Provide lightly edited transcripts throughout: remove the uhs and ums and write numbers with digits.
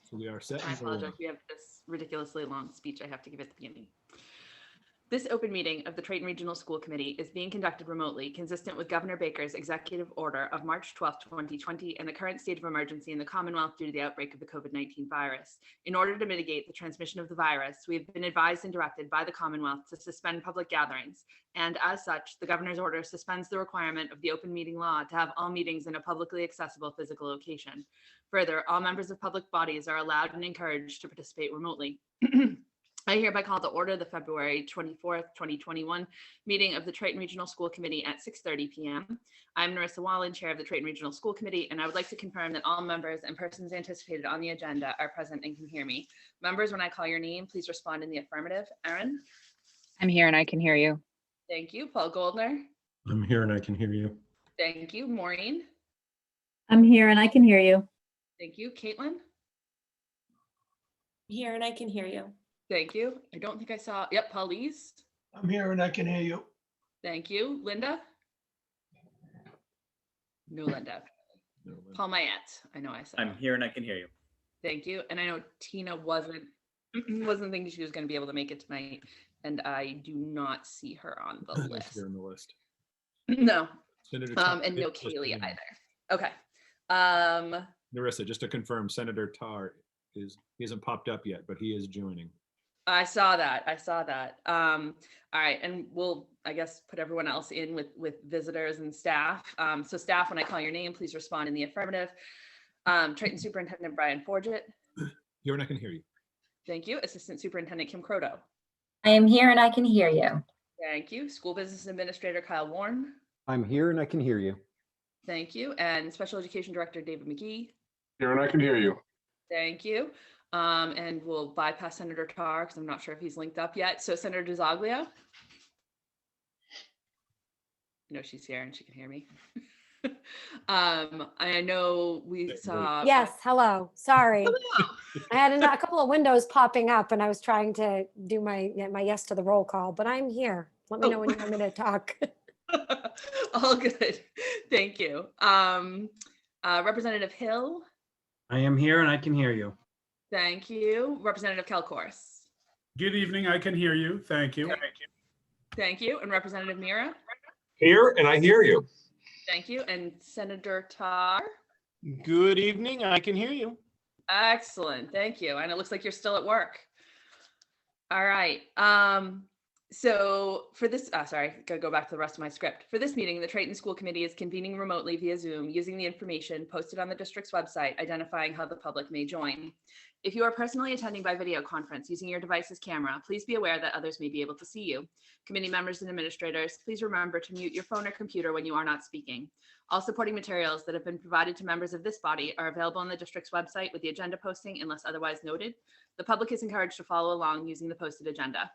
So we are set. I apologize. We have this ridiculously long speech I have to give at the beginning. This open meeting of the Triton Regional School Committee is being conducted remotely, consistent with Governor Baker's executive order of March 12, 2020, and the current state of emergency in the Commonwealth due to the outbreak of the COVID-19 virus. In order to mitigate the transmission of the virus, we have been advised and directed by the Commonwealth to suspend public gatherings. And as such, the governor's order suspends the requirement of the open meeting law to have all meetings in a publicly accessible physical location. Further, all members of public bodies are allowed and encouraged to participate remotely. I hereby call to order the February 24th, 2021 meeting of the Triton Regional School Committee at 6:30 p.m. I'm Narissa Wallen, Chair of the Triton Regional School Committee, and I would like to confirm that all members and persons anticipated on the agenda are present and can hear me. Members, when I call your name, please respond in the affirmative. Erin? I'm here and I can hear you. Thank you. Paul Goldner? I'm here and I can hear you. Thank you. Maureen? I'm here and I can hear you. Thank you. Caitlin? Here and I can hear you. Thank you. I don't think I saw, yep, Paulise? I'm here and I can hear you. Thank you. Linda? No, Linda. Paul Mayette, I know I saw. I'm here and I can hear you. Thank you. And I know Tina wasn't thinking she was going to be able to make it tonight, and I do not see her on the list. They're on the list. No. Senator And no Kaylee either. Okay. Narissa, just to confirm, Senator Tarr he hasn't popped up yet, but he is joining. I saw that. All right, and we'll, I guess, put everyone else in with visitors and staff. So staff, when I call your name, please respond in the affirmative. Triton Superintendent Brian Forget. Here and I can hear you. Thank you. Assistant Superintendent Kim Croto. I am here and I can hear you. Thank you. School Business Administrator Kyle Warren. I'm here and I can hear you. Thank you. And Special Education Director David McGee. Here and I can hear you. Thank you. And we'll bypass Senator Tarr because I'm not sure if he's linked up yet. So Senator DeZoglio. No, she's here and she can hear me. I know we saw. Yes, hello. Sorry. Hello. I had a couple of windows popping up and I was trying to do my yes to the roll call, but I'm here. Let me know when you want me to talk. All good. Thank you. Representative Hill. I am here and I can hear you. Thank you. Representative Kalkors. Good evening. I can hear you. Thank you. Thank you. And Representative Mira. Here and I hear you. Thank you. And Senator Tarr. Good evening. I can hear you. Excellent. Thank you. And it looks like you're still at work. All right. So for this, sorry, gotta go back to the rest of my script. For this meeting, the Triton School Committee is convening remotely via Zoom using the information posted on the district's website, identifying how the public may join. If you are personally attending by video conference using your device's camera, please be aware that others may be able to see you. Committee members and administrators, please remember to mute your phone or computer when you are not speaking. All supporting materials that have been provided to members of this body are available on the district's website with the agenda posting unless otherwise noted. The public is encouraged to follow along using the posted agenda.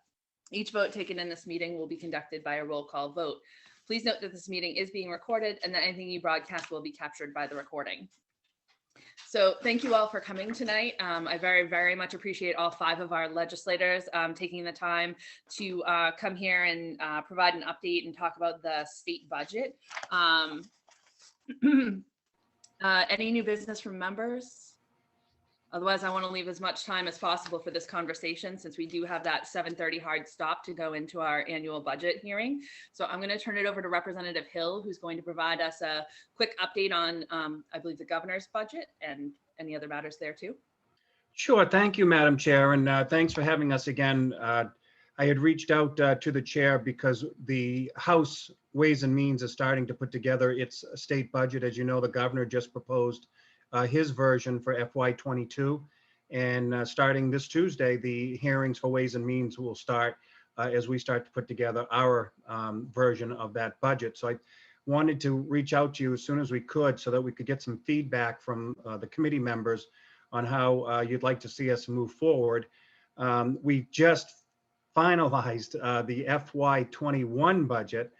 Each vote taken in this meeting will be conducted by a roll call vote. Please note that this meeting is being recorded and that anything you broadcast will be captured by the recording. So thank you all for coming tonight. I very, very much appreciate all 5 of our legislators taking the time to come here and provide an update and talk about the state budget. Any new business from members? Otherwise, I want to leave as much time as possible for this conversation since we do have that 7:30 hard stop to go into our annual budget hearing. So I'm going to turn it over to Representative Hill, who's going to provide us a quick update on, I believe, the governor's budget and any other matters there too. Sure. Thank you, Madam Chair. And thanks for having us again. I had reached out to the chair because the House Ways and Means is starting to put together its state budget. As you know, the governor just proposed his version for FY22, and starting this Tuesday, the hearings for Ways and Means will start as we start to put together our version of that budget. So I wanted to reach out to you as soon as we could so that we could get some feedback from the committee members on how you'd like to see us move forward. We just finalized the FY21 budget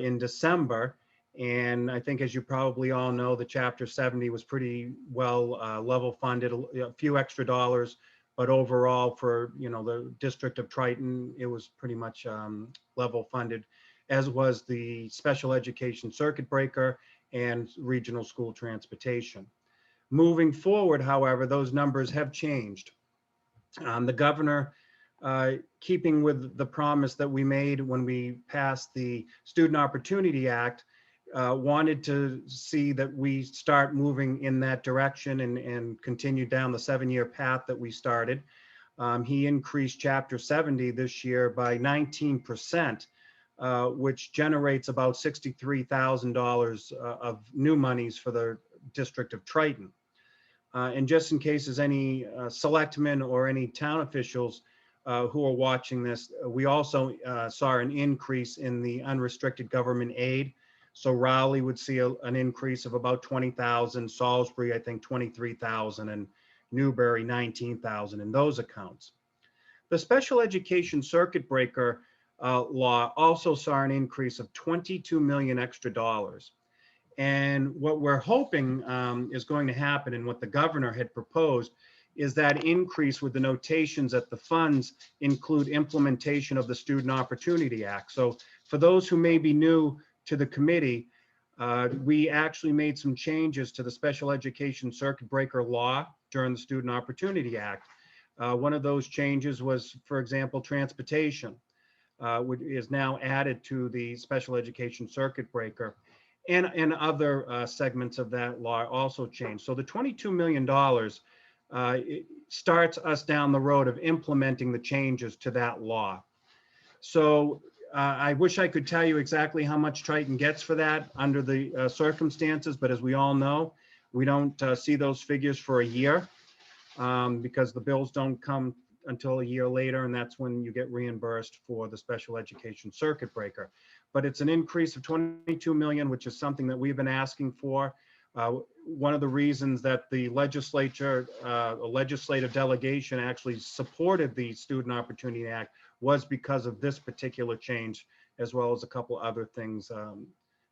in December. And I think, as you probably all know, the Chapter 70 was pretty well level funded, a few extra dollars, but overall for, the District of Triton, it was pretty much level funded, as was the Special Education Circuit Breaker and Regional School Transportation. Moving forward, however, those numbers have changed. The governor, keeping with the promise that we made when we passed the Student Opportunity Act, wanted to see that we start moving in that direction and continue down the 7-year path that we started. He increased Chapter 70 this year by 19%, which generates about $63,000 of new monies for the District of Triton. And just in case there's any selectmen or any town officials who are watching this, we also saw an increase in the unrestricted government aid. So Raleigh would see an increase of about 20,000, Salisbury, I think 23,000, and Newbury 19,000 in those accounts. The special education circuit breaker law also saw an increase of 22 million extra dollars. And what we're hoping is going to happen, and what the governor had proposed, is that increase with the notations that the funds include implementation of the Student Opportunity Act. So for those who may be new to the committee, we actually made some changes to the special education circuit breaker law during the Student Opportunity Act. One of those changes was, for example, transportation, which is now added to the special education circuit breaker, and other segments of that law also changed. So the $22 million it starts us down the road of implementing the changes to that law. So I wish I could tell you exactly how much Triton gets for that under the circumstances, but as we all know, we don't see those figures for a year because the bills don't come until a year later, and that's when you get reimbursed for the special education circuit breaker. But it's an increase of 22 million, which is something that we've been asking for. One of the reasons that the legislature, a legislative delegation actually supported the Student Opportunity Act was because of this particular change, as well as a couple other things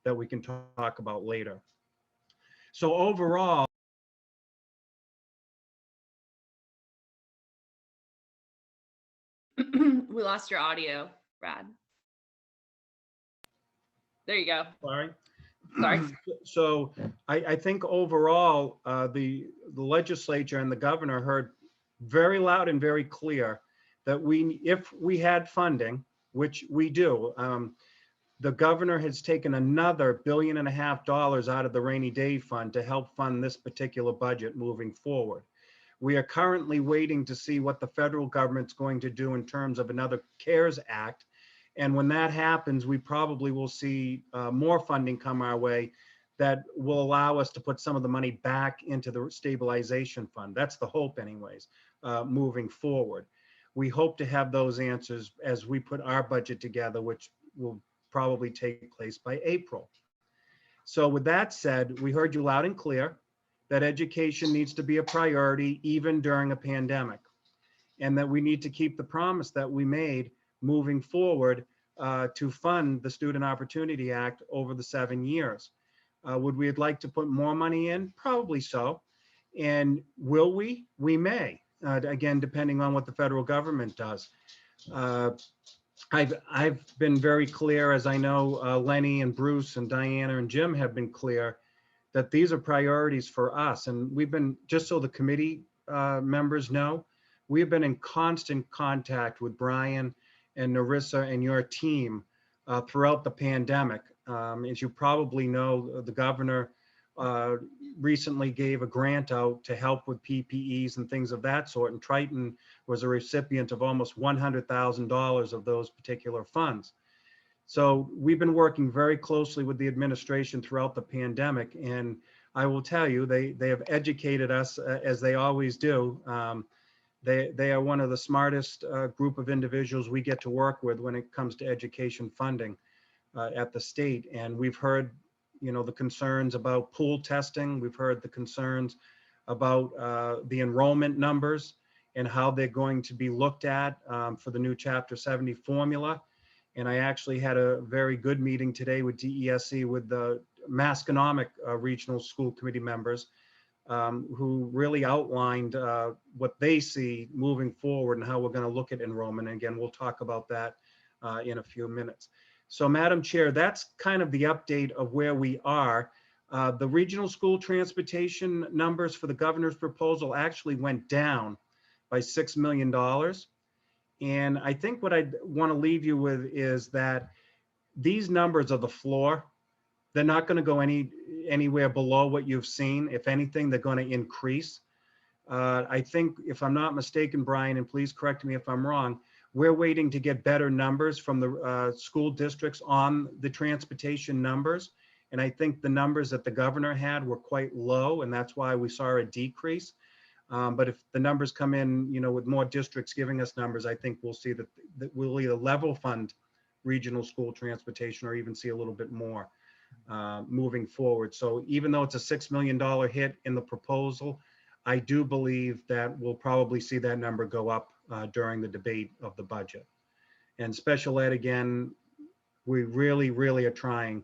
that we can talk about later. So overall, We lost your audio, Brad. There you go. sorry. Sorry. So I think overall, the legislature and the governor heard very loud and very clear that if we had funding, which we do, the governor has taken another $1.5 billion out of the rainy day fund to help fund this particular budget moving forward. We are currently waiting to see what the federal government's going to do in terms of another CARES Act. And when that happens, we probably will see more funding come our way that will allow us to put some of the money back into the stabilization fund. That's the hope anyways, moving forward. We hope to have those answers as we put our budget together, which will probably take place by April. So with that said, we heard you loud and clear that education needs to be a priority even during a pandemic, and that we need to keep the promise that we made moving forward to fund the Student Opportunity Act over the 7 years. Would we like to put more money in? Probably so. And will we? We may, again, depending on what the federal government does. I've been very clear, as I know Lenny and Bruce and Diana and Jim have been clear, that these are priorities for us. And we've been, just so the committee members know, we have been in constant contact with Brian and Narissa and your team throughout the pandemic. As you probably know, the governor recently gave a grant out to help with PPEs and things of that sort, and Triton was a recipient of almost $100,000 of those particular funds. So we've been working very closely with the administration throughout the pandemic, and I will tell you, they have educated us as they always do. They are one of the smartest group of individuals we get to work with when it comes to education funding at the state. And we've heard, the concerns about pool testing. We've heard the concerns about the enrollment numbers and how they're going to be looked at for the new Chapter 70 formula. And I actually had a very good meeting today with DESC with the Masconomic Regional School Committee members who really outlined what they see moving forward and how we're going to look at enrollment. And again, we'll talk about that in a few minutes. So Madam Chair, that's kind of the update of where we are. The regional school transportation numbers for the governor's proposal actually went down by $6 million. And I think what I want to leave you with is that these numbers are the floor. They're not going to go anywhere below what you've seen. If anything, they're going to increase. I think, if I'm not mistaken, Brian, and please correct me if I'm wrong, we're waiting to get better numbers from the school districts on the transportation numbers. And I think the numbers that the governor had were quite low, and that's why we saw a decrease. But if the numbers come in, with more districts giving us numbers, I think we'll see that we'll either level fund regional school transportation or even see a little bit more moving forward. So even though it's a $6 million hit in the proposal, I do believe that we'll probably see that number go up during the debate of the budget. And special ed, again, we really, really are trying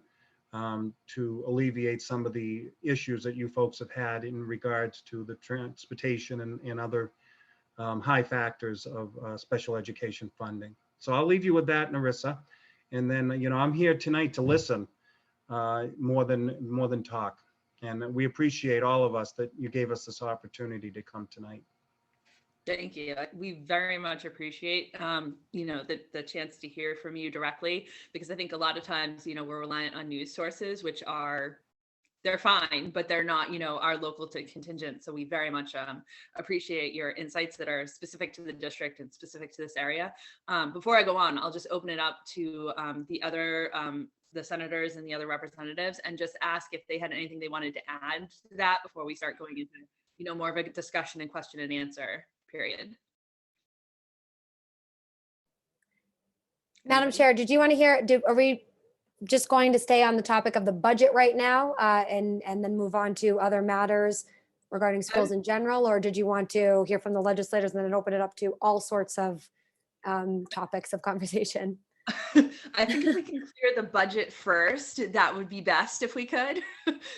to alleviate some of the issues that you folks have had in regards to the transportation and other high factors of special education funding. So I'll leave you with that, Narissa. And then, I'm here tonight to listen more than talk. And we appreciate all of us that you gave us this opportunity to come tonight. Thank you. We very much appreciate, the chance to hear from you directly, because I think a lot of times, we're reliant on news sources, which they're fine, but they're not, our local to contingent. So we very much appreciate your insights that are specific to the district and specific to this area. Before I go on, I'll just open it up to the senators and the other representatives and just ask if they had anything they wanted to add to that before we start going into, more of a discussion and question and answer period. Madam Chair, did you want to hear, are we just going to stay on the topic of the budget right now and then move on to other matters regarding schools in general? Or did you want to hear from the legislators and then open it up to all sorts of topics of conversation? I think if we can clear the budget first, that would be best if we could.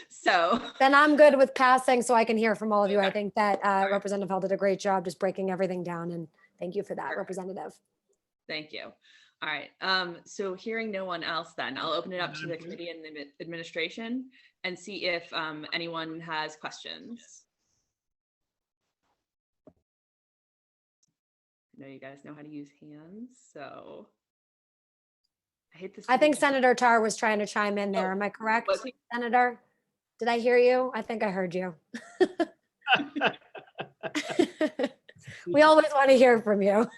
So then I'm good with passing so I can hear from all of you. Okay. I think that Representative Hall did a great job just breaking everything down, and thank you for that, Representative. Thank you. All right. So hearing no one else, then I'll open it up to the committee and the administration and see if anyone has questions. I know you guys know how to use hands, so I hate this. I think Senator Tar was trying to chime in there. Am I correct, Senator? Did I hear you? I think I heard you. We always want to hear from you.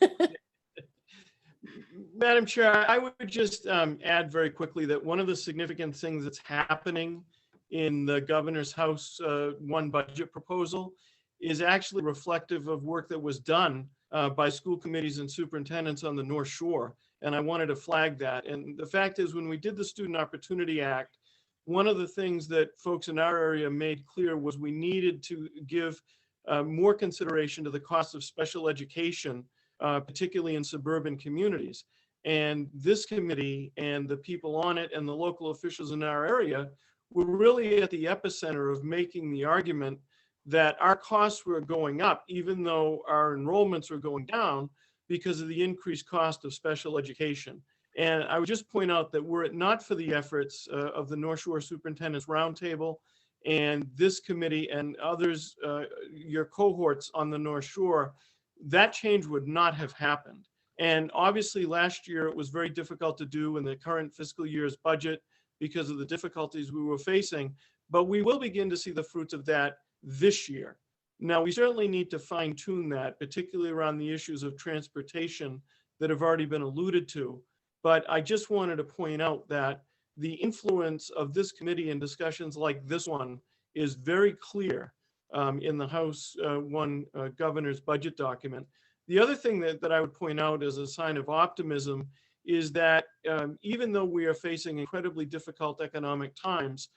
Madam Chair, I would just add very quickly that one of the significant things that's happening in the governor's House 1 budget proposal is actually reflective of work that was done by school committees and superintendents on the North Shore. And I wanted to flag that. And the fact is, when we did the Student Opportunity Act, one of the things that folks in our area made clear was we needed to give more consideration to the cost of special education, particularly in suburban communities. And this committee and the people on it and the local officials in our area were really at the epicenter of making the argument that our costs were going up, even though our enrollments were going down, because of the increased cost of special education. And I would just point out that were it not for the efforts of the North Shore Superintendent's Roundtable and this committee and others, your cohorts on the North Shore, that change would not have happened. And obviously last year it was very difficult to do in the current fiscal year's budget because of the difficulties we were facing, but we will begin to see the fruits of that this year. Now, we certainly need to fine tune that, particularly around the issues of transportation that have already been alluded to. But I just wanted to point out that the influence of this committee in discussions like this one is very clear in the House 1 governor's budget document. The other thing that I would point out as a sign of optimism is that even though we are facing incredibly difficult economic times,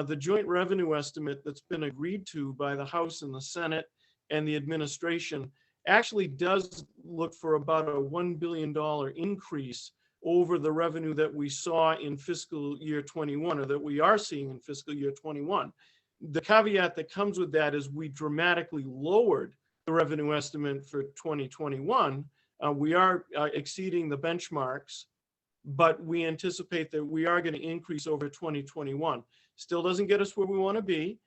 the joint revenue estimate that's been agreed to by the House and the Senate and the administration actually does look for about a $1 billion increase over the revenue that we saw in fiscal year 21, or that we are seeing in fiscal year 21. The caveat that comes with that is we dramatically lowered the revenue estimate for 2021. We are exceeding the benchmarks, but we anticipate that we are going to increase over 2021. Still doesn't get us where we want to be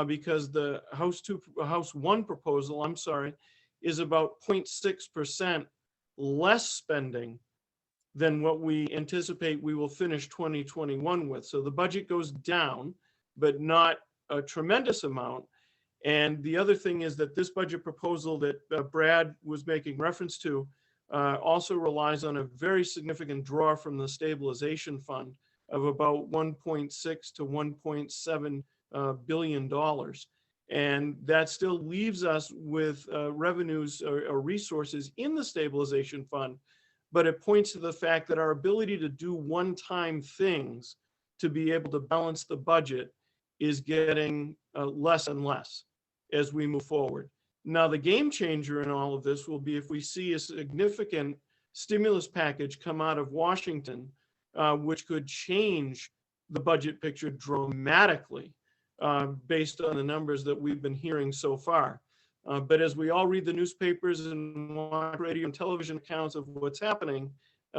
because the House 1 proposal, I'm sorry, is about 0.6% less spending than what we anticipate we will finish 2021 with. So the budget goes down, but not a tremendous amount. And the other thing is that this budget proposal that Brad was making reference to also relies on a very significant draw from the stabilization fund of about 1.6 to 1.7 billion dollars. And that still leaves us with revenues or resources in the stabilization fund, but it points to the fact that our ability to do one-time things to be able to balance the budget is getting less and less as we move forward. Now, the game changer in all of this will be if we see a significant stimulus package come out of Washington, which could change the budget picture dramatically based on the numbers that we've been hearing so far. But as we all read the newspapers and watch radio and television accounts of what's happening,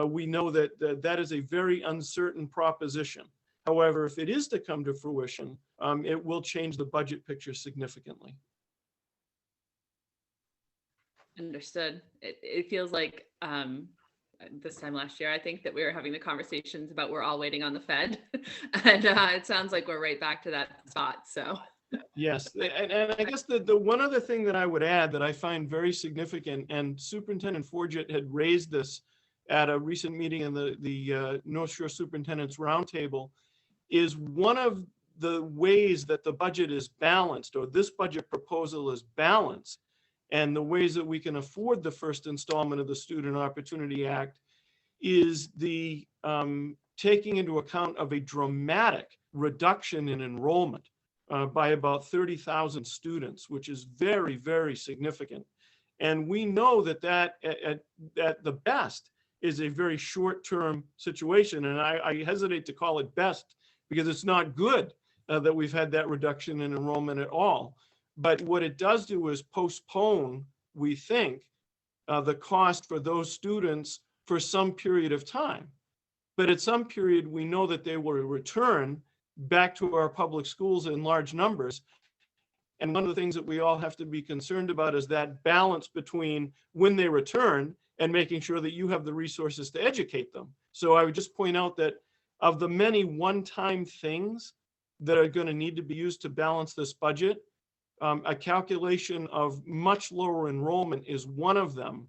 we know that that is a very uncertain proposition. However, if it is to come to fruition, it will change the budget picture significantly. Understood. It feels like this time last year, I think that we were having the conversations about we're all waiting on the Fed. And it sounds like we're right back to that spot. So yes, and I guess the one other thing that I would add that I find very significant, and Superintendent Forget had raised this at a recent meeting in the North Shore Superintendent's Roundtable, is one of the ways that the budget is balanced, or this budget proposal is balanced, and the ways that we can afford the first installment of the Student Opportunity Act is the taking into account of a dramatic reduction in enrollment by about 30,000 students, which is very, very significant. And we know that at the best is a very short-term situation. And I hesitate to call it best because it's not good that we've had that reduction in enrollment at all. But what it does do is postpone, we think, the cost for those students for some period of time. But at some period, we know that they will return back to our public schools in large numbers. And one of the things that we all have to be concerned about is that balance between when they return and making sure that you have the resources to educate them. So I would just point out that of the many one-time things that are going to need to be used to balance this budget, a calculation of much lower enrollment is one of them.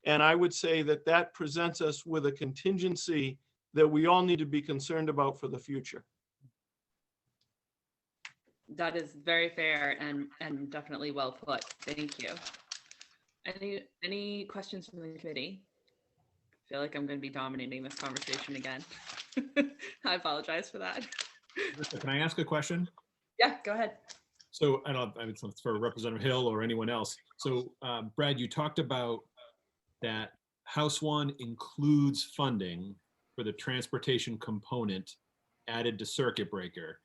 And I would say that that presents us with a contingency that we all need to be concerned about for the future. that is very fair and definitely well put. Thank you. Any questions from the committee? I feel like I'm going to be dominating this conversation again. I apologize for that. Can I ask a question? Yeah, go ahead. So I don't know if it's for Representative Hill or anyone else. So Brad, you talked about that House 1 includes funding for the transportation component added to circuit breaker.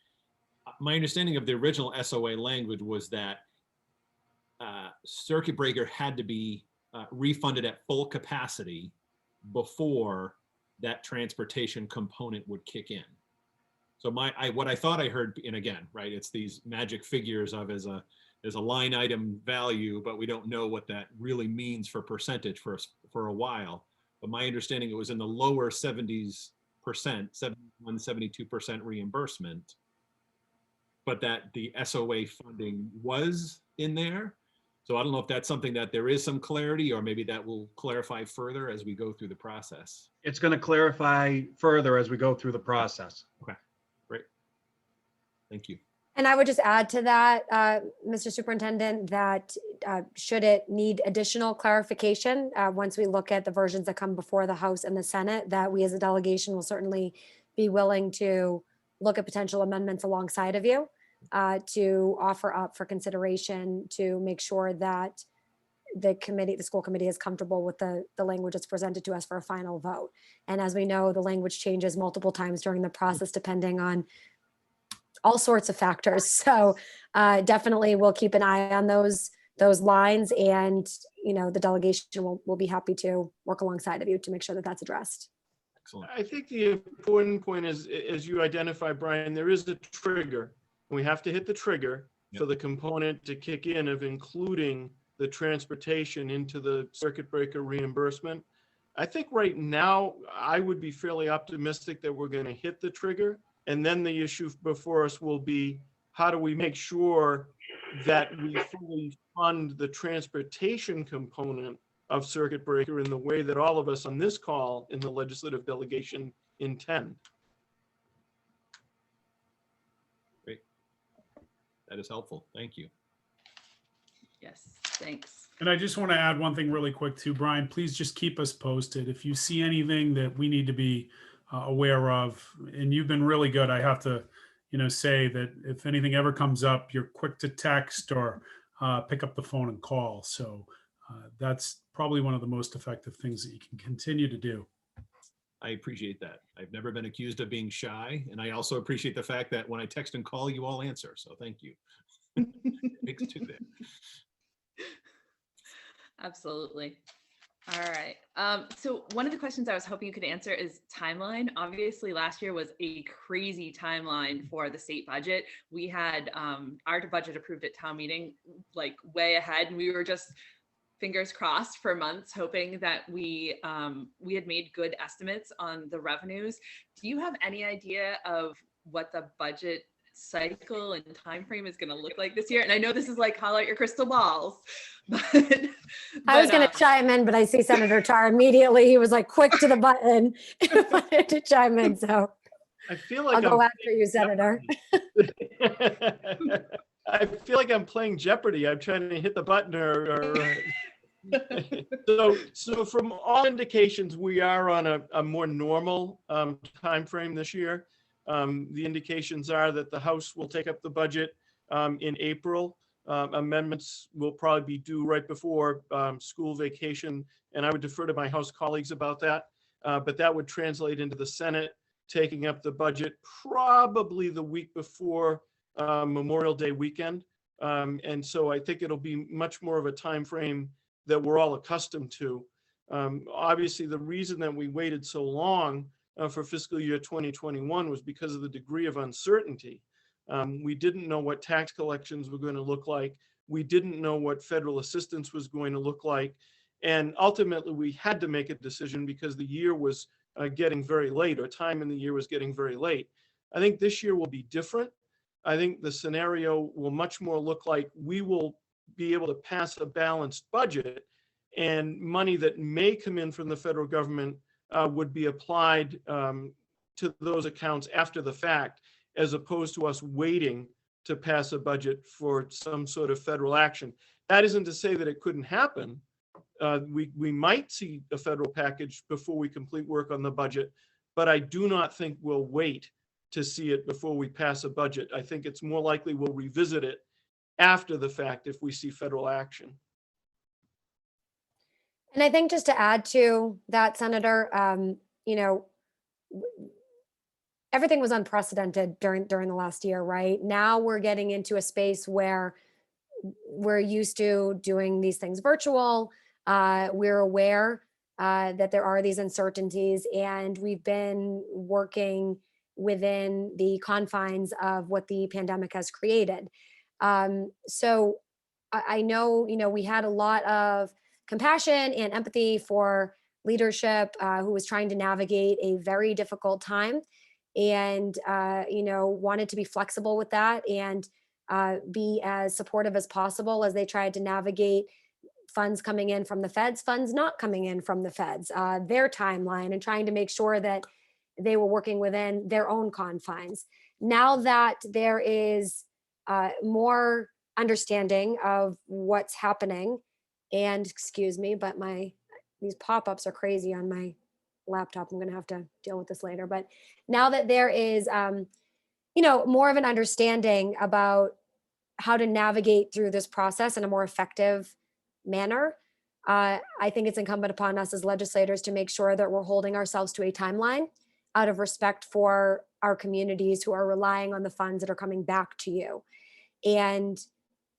My understanding of the original SOA language was that circuit breaker had to be refunded at full capacity before that transportation component would kick in. So what I thought I heard, and again, right, it's these magic figures of as a line item value, but we don't know what that really means for percentage for a while. But my understanding, it was in the lower 70s percent, 71, 72% reimbursement, but that the SOA funding was in there. So I don't know if that's something that there is some clarity, or maybe that will clarify further as we go through the process. It's going to clarify further as we go through the process. Okay, great. Thank you. And I would just add to that, Mr. Superintendent, that should it need additional clarification, once we look at the versions that come before the House and the Senate, that we as a delegation will certainly be willing to look at potential amendments alongside of you to offer up for consideration to make sure that the school committee is comfortable with the language that's presented to us for a final vote. And as we know, the language changes multiple times during the process, depending on all sorts of factors. So definitely we'll keep an eye on those lines, and the delegation will be happy to work alongside of you to make sure that that's addressed. Excellent. I think the important point is, as you identify, Brian, there is a trigger. We have to hit the trigger Yep. for the component to kick in of including the transportation into the circuit breaker reimbursement. I think right now, I would be fairly optimistic that we're going to hit the trigger. And then the issue before us will be, how do we make sure that we fully fund the transportation component of circuit breaker in the way that all of us on this call in the legislative delegation intend? Great. That is helpful. Thank you. Yes, thanks. And I just want to add one thing really quick too, Brian. Please just keep us posted. If you see anything that we need to be aware of, and you've been really good, I have to, say that if anything ever comes up, you're quick to text or pick up the phone and call. So that's probably one of the most effective things that you can continue to do. I appreciate that. I've never been accused of being shy. And I also appreciate the fact that when I text and call, you all answer. So thank you. Thanks to that. Absolutely. All right. So one of the questions I was hoping you could answer is timeline. Obviously, last year was a crazy timeline for the state budget. We had our budget approved at town meeting like way ahead, and we were just fingers crossed for months, hoping that we had made good estimates on the revenues. Do you have any idea of what the budget cycle and time frame is going to look like this year? And I know this is like call out your crystal balls, but I was going to chime in, but I see Senator Tar immediately. He was like quick to the button to chime in. So I feel like I'll go after you, Senator. I feel like I'm playing Jeopardy. I'm trying to hit the button so from all indications, we are on a more normal time frame this year. The indications are that the House will take up the budget in April. Amendments will probably be due right before school vacation, and I would defer to my House colleagues about that. But that would translate into the Senate taking up the budget probably the week before Memorial Day weekend. And so I think it'll be much more of a time frame that we're all accustomed to. Obviously, the reason that we waited so long for fiscal year 2021 was because of the degree of uncertainty. We didn't know what tax collections were going to look like. We didn't know what federal assistance was going to look like. And ultimately, we had to make a decision because the year was getting very late, or time in the year was getting very late. I think this year will be different. I think the scenario will much more look like we will be able to pass a balanced budget, and money that may come in from the federal government would be applied to those accounts after the fact, as opposed to us waiting to pass a budget for some sort of federal action. That isn't to say that it couldn't happen. We might see a federal package before we complete work on the budget, but I do not think we'll wait to see it before we pass a budget. I think it's more likely we'll revisit it after the fact if we see federal action. And I think just to add to that, Senator, everything was unprecedented during the last year, right? Now we're getting into a space where we're used to doing these things virtual. We're aware that there are these uncertainties, and we've been working within the confines of what the pandemic has created. So I know, we had a lot of compassion and empathy for leadership who was trying to navigate a very difficult time, and, wanted to be flexible with that and be as supportive as possible as they tried to navigate funds coming in from the feds, funds not coming in from the feds, their timeline, and trying to make sure that they were working within their own confines. Now that there is more understanding of what's happening, and excuse me, but these pop-ups are crazy on my laptop. I'm going to have to deal with this later. But now that there is, more of an understanding about how to navigate through this process in a more effective manner, I think it's incumbent upon us as legislators to make sure that we're holding ourselves to a timeline out of respect for our communities who are relying on the funds that are coming back to you. And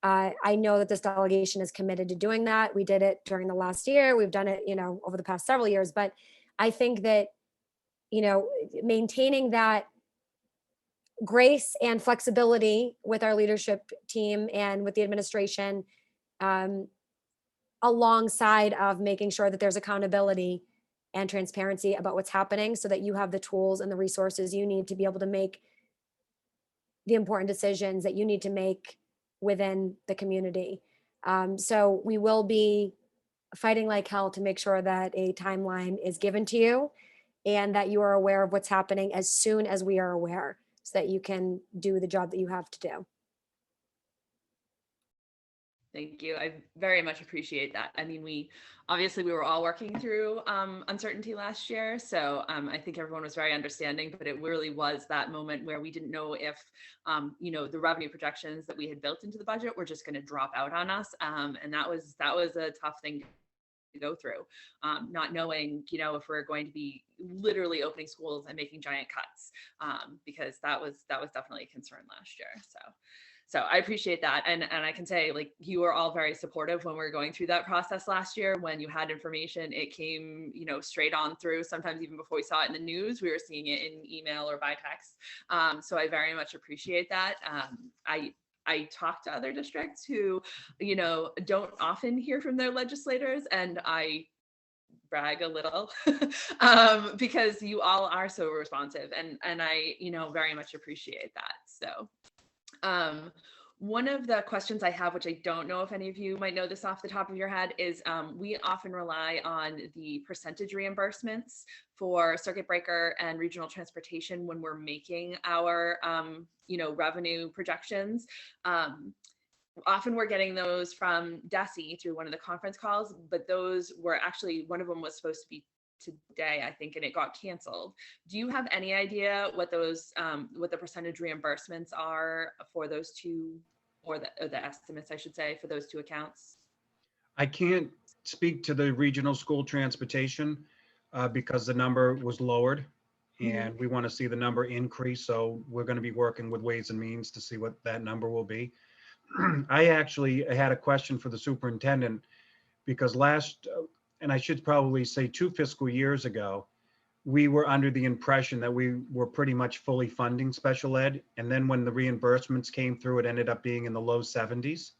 I know that this delegation is committed to doing that. We did it during the last year. We've done it, over the past several years. But I think that maintaining that grace and flexibility with our leadership team and with the administration, alongside of making sure that there's accountability and transparency about what's happening, so that you have the tools and the resources you need to be able to make the important decisions that you need to make within the community. So we will be fighting like hell to make sure that a timeline is given to you and that you are aware of what's happening as soon as we are aware, so that you can do the job that you have to do. Thank you. I very much appreciate that. I mean, we were all working through uncertainty last year. So I think everyone was very understanding, but it really was that moment where we didn't know if, the revenue projections that we had built into the budget were just going to drop out on us. And that was a tough thing to go through, not knowing, if we're going to be literally opening schools and making giant cuts, because that was definitely a concern last year. So I appreciate that. And I can say, like, you were all very supportive when we were going through that process last year. When you had information, it came, straight on through. Sometimes even before we saw it in the news, we were seeing it in email or by text. So I very much appreciate that. I talk to other districts who, don't often hear from their legislators, and I brag a little because you all are so responsive, and I, very much appreciate that. So one of the questions I have, which I don't know if any of you might know this off the top of your head, is we often rely on the percentage reimbursements for circuit breaker and regional transportation when we're making our, revenue projections. Often we're getting those from DESE through one of the conference calls, but those were actually, one of them was supposed to be today, I think, and it got canceled. Do you have any idea what those, what the percentage reimbursements are for those two, or the estimates, I should say, for those two accounts? I can't speak to the regional school transportation because the number was lowered and we want to see the number increase. So we're going to be working with Ways and Means to see what that number will be. I actually had a question for the superintendent because and I should probably say 2 fiscal years ago, we were under the impression that we were pretty much fully funding special ed. And then when the reimbursements came through, it ended up being in the low 70s.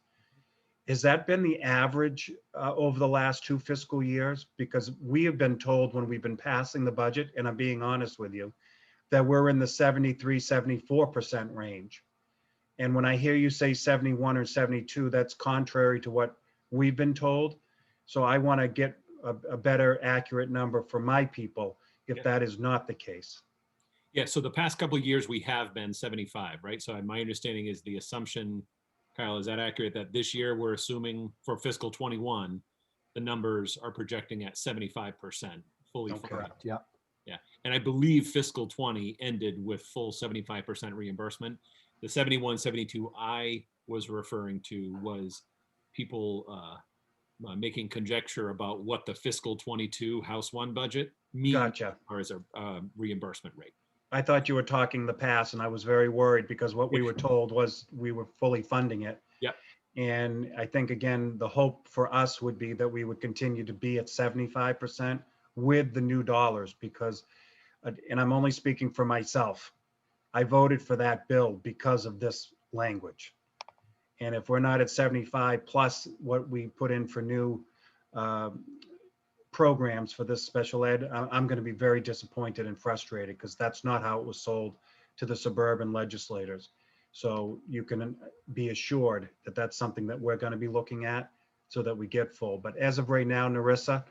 Has that been the average over the last 2 fiscal years? Because we have been told when we've been passing the budget, and I'm being honest with you, that we're in the 73, 74% range. And when I hear you say 71 or 72, that's contrary to what we've been told. So I want to get a better accurate number for my people if that is not the case. Yeah, so the past couple of years we have been 75, right? So my understanding is the assumption, Kyle, is that accurate, that this year we're assuming for fiscal 21, the numbers are projecting at 75% fully funded? Correct, yeah. Yeah, and I believe fiscal 20 ended with full 75% reimbursement. The 71, 72 I was referring to was people making conjecture about what the fiscal 22 House 1 budget means Gotcha. or as a reimbursement rate. I thought you were talking the past, and I was very worried because what we were told was we were fully funding it. Yep. And I think, again, the hope for us would be that we would continue to be at 75% with the new dollars because, and I'm only speaking for myself, I voted for that bill because of this language. And if we're not at 75 plus what we put in for new programs for this special ed, I'm going to be very disappointed and frustrated because that's not how it was sold to the suburban legislators. So you can be assured that that's something that we're going to be looking at so that we get full. But as of right now, Narissa,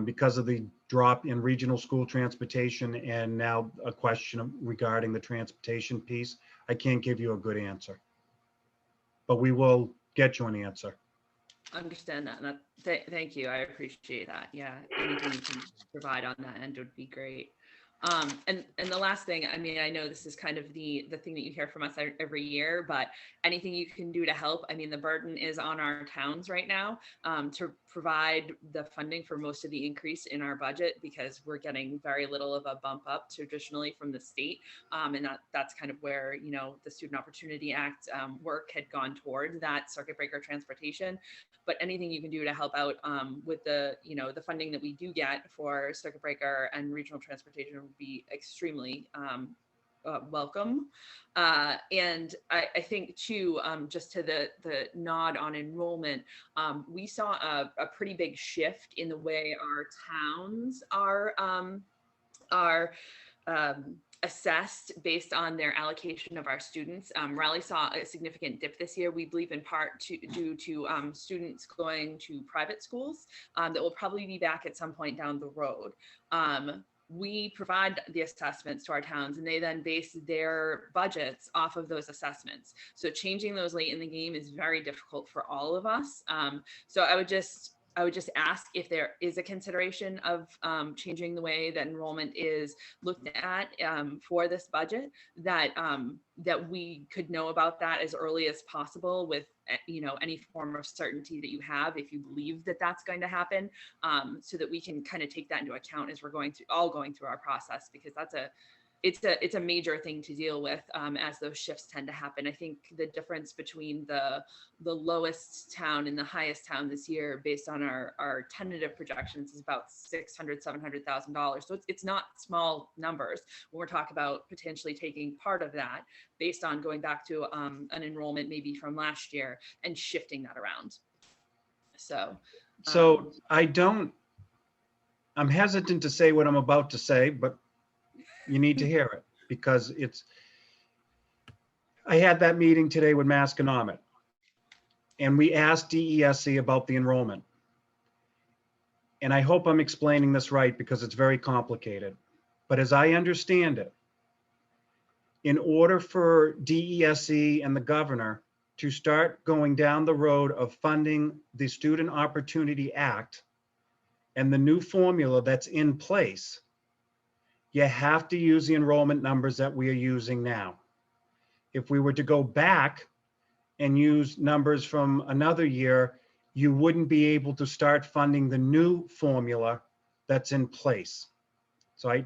because of the drop in regional school transportation and now a question regarding the transportation piece, I can't give you a good answer. But we will get you an answer. Understand that. And thank you. I appreciate that. Yeah, anything you can provide on that end would be great. And the last thing, I mean, I know this is kind of the thing that you hear from us every year, but anything you can do to help. I mean, the burden is on our towns right now to provide the funding for most of the increase in our budget because we're getting very little of a bump up traditionally from the state. And that's kind of where, the Student Opportunity Act work had gone toward that circuit breaker transportation. But anything you can do to help out with the, the funding that we do get for circuit breaker and regional transportation would be extremely welcome. And I think too, just to the nod on enrollment, we saw a pretty big shift in the way our towns are assessed based on their allocation of our students. Raleigh saw a significant dip this year, we believe in part due to students going to private schools that will probably be back at some point down the road. We provide the assessments to our towns and they then base their budgets off of those assessments. So changing those late in the game is very difficult for all of us. So I would just ask if there is a consideration of changing the way that enrollment is looked at for this budget, that that we could know about that as early as possible with any form of certainty that you have, if you believe that that's going to happen, so that we can kind of take that into account as we're going through our process, because it's a major thing to deal with as those shifts tend to happen. I think the difference between the lowest town and the highest town this year, based on our tentative projections, is about $600,000–$700,000. So it's not small numbers when we're talking about potentially taking part of that based on going back to an enrollment maybe from last year and shifting that around. So I'm hesitant to say what I'm about to say, but you need to hear it, because I had that meeting today with Masconomet, and we asked DESE about the enrollment. And I hope I'm explaining this right, because it's very complicated. But as I understand it, in order for DESE and the governor to start going down the road of funding the Student Opportunity Act and the new formula that's in place, you have to use the enrollment numbers that we are using now. If we were to go back and use numbers from another year, you wouldn't be able to start funding the new formula that's in place. So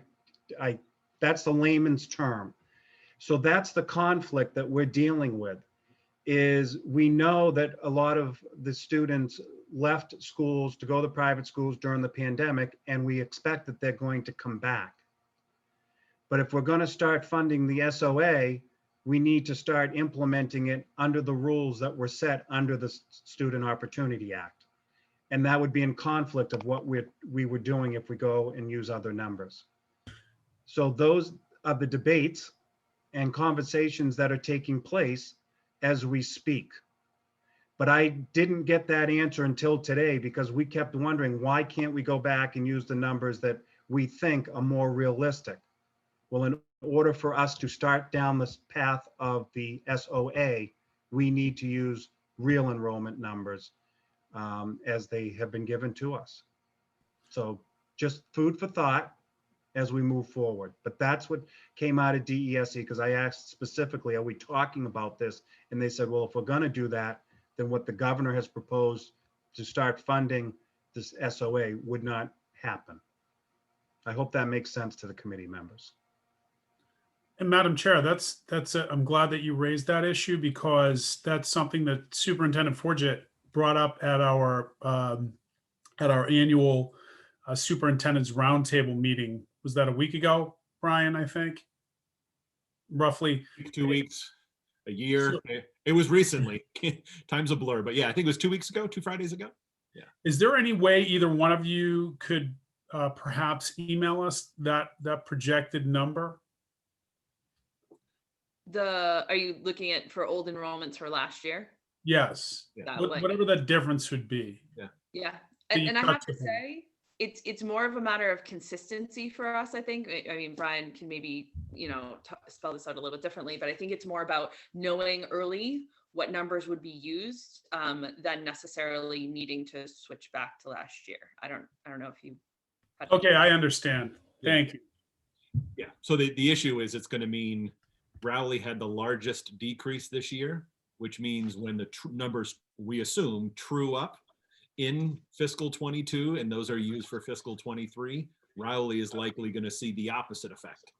that's the layman's term. So that's the conflict that we're dealing with, is we know that a lot of the students left schools to go to private schools during the pandemic, and we expect that they're going to come back. But if we're going to start funding the SOA, we need to start implementing it under the rules that were set under the Student Opportunity Act. And that would be in conflict of what we were doing if we go and use other numbers. So those are the debates and conversations that are taking place as we speak. But I didn't get that answer until today, because we kept wondering, why can't we go back and use the numbers that we think are more realistic? Well, in order for us to start down this path of the SOA, we need to use real enrollment numbers as they have been given to us. So just food for thought as we move forward. But that's what came out of DESE, because I asked specifically, are we talking about this? And they said, well, if we're going to do that, then what the governor has proposed to start funding this SOA would not happen. I hope that makes sense to the committee members. And Madam Chair, I'm glad that you raised that issue, because that's something that Superintendent Forget brought up at our annual superintendent's roundtable meeting. Was that a week ago, Brian? I think roughly 2 weeks, a year. It was recently. Time's a blur, but yeah, I think it was 2 weeks ago, 2 Fridays ago. Yeah. Is there any way either one of you could perhaps email us that projected number? Are you looking at for old enrollments for last year? Yes. Yeah. Whatever that difference would be. Yeah. And I have to say, it's more of a matter of consistency for us, I think. I mean, Brian can maybe, spell this out a little bit differently, but I think it's more about knowing early what numbers would be used than necessarily needing to switch back to last year. I don't know if you had. Okay, I understand. Thank you. Yeah. So the issue is, it's going to mean Rowley had the largest decrease this year, which means when the numbers, we assume, true up in fiscal 22, and those are used for fiscal 23, Rowley is likely going to see the opposite effect,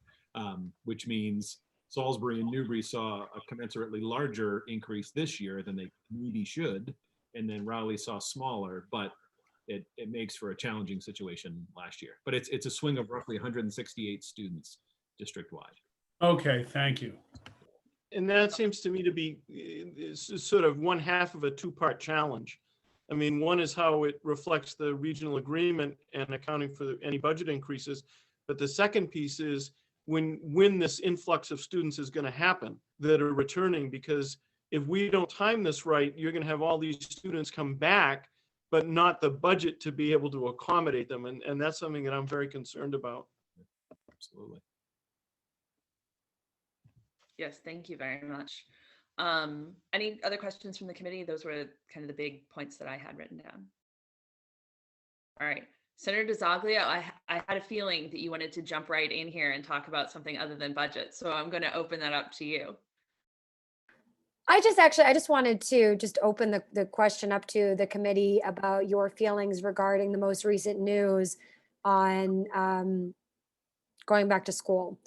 which means Salisbury and Newbury saw a commensurately larger increase this year than they maybe should, and then Rowley saw smaller. But it makes for a challenging situation last year. But it's a swing of roughly 168 students district-wide. Okay, thank you. And that seems to me to be sort of one half of a two-part challenge. I mean, one is how it reflects the regional agreement and accounting for any budget increases. But the second piece is when this influx of students is going to happen that are returning, because if we don't time this right, you're going to have all these students come back, but not the budget to be able to accommodate them. And that's something that I'm very concerned about. Absolutely. Yes, thank you very much. Any other questions from the committee? Those were kind of the big points that I had written down. All right, Senator DeZoglia, I had a feeling that you wanted to jump right in here and talk about something other than budget. So I'm going to open that up to you. I just wanted to just open the question up to the committee about your feelings regarding the most recent news on going back to school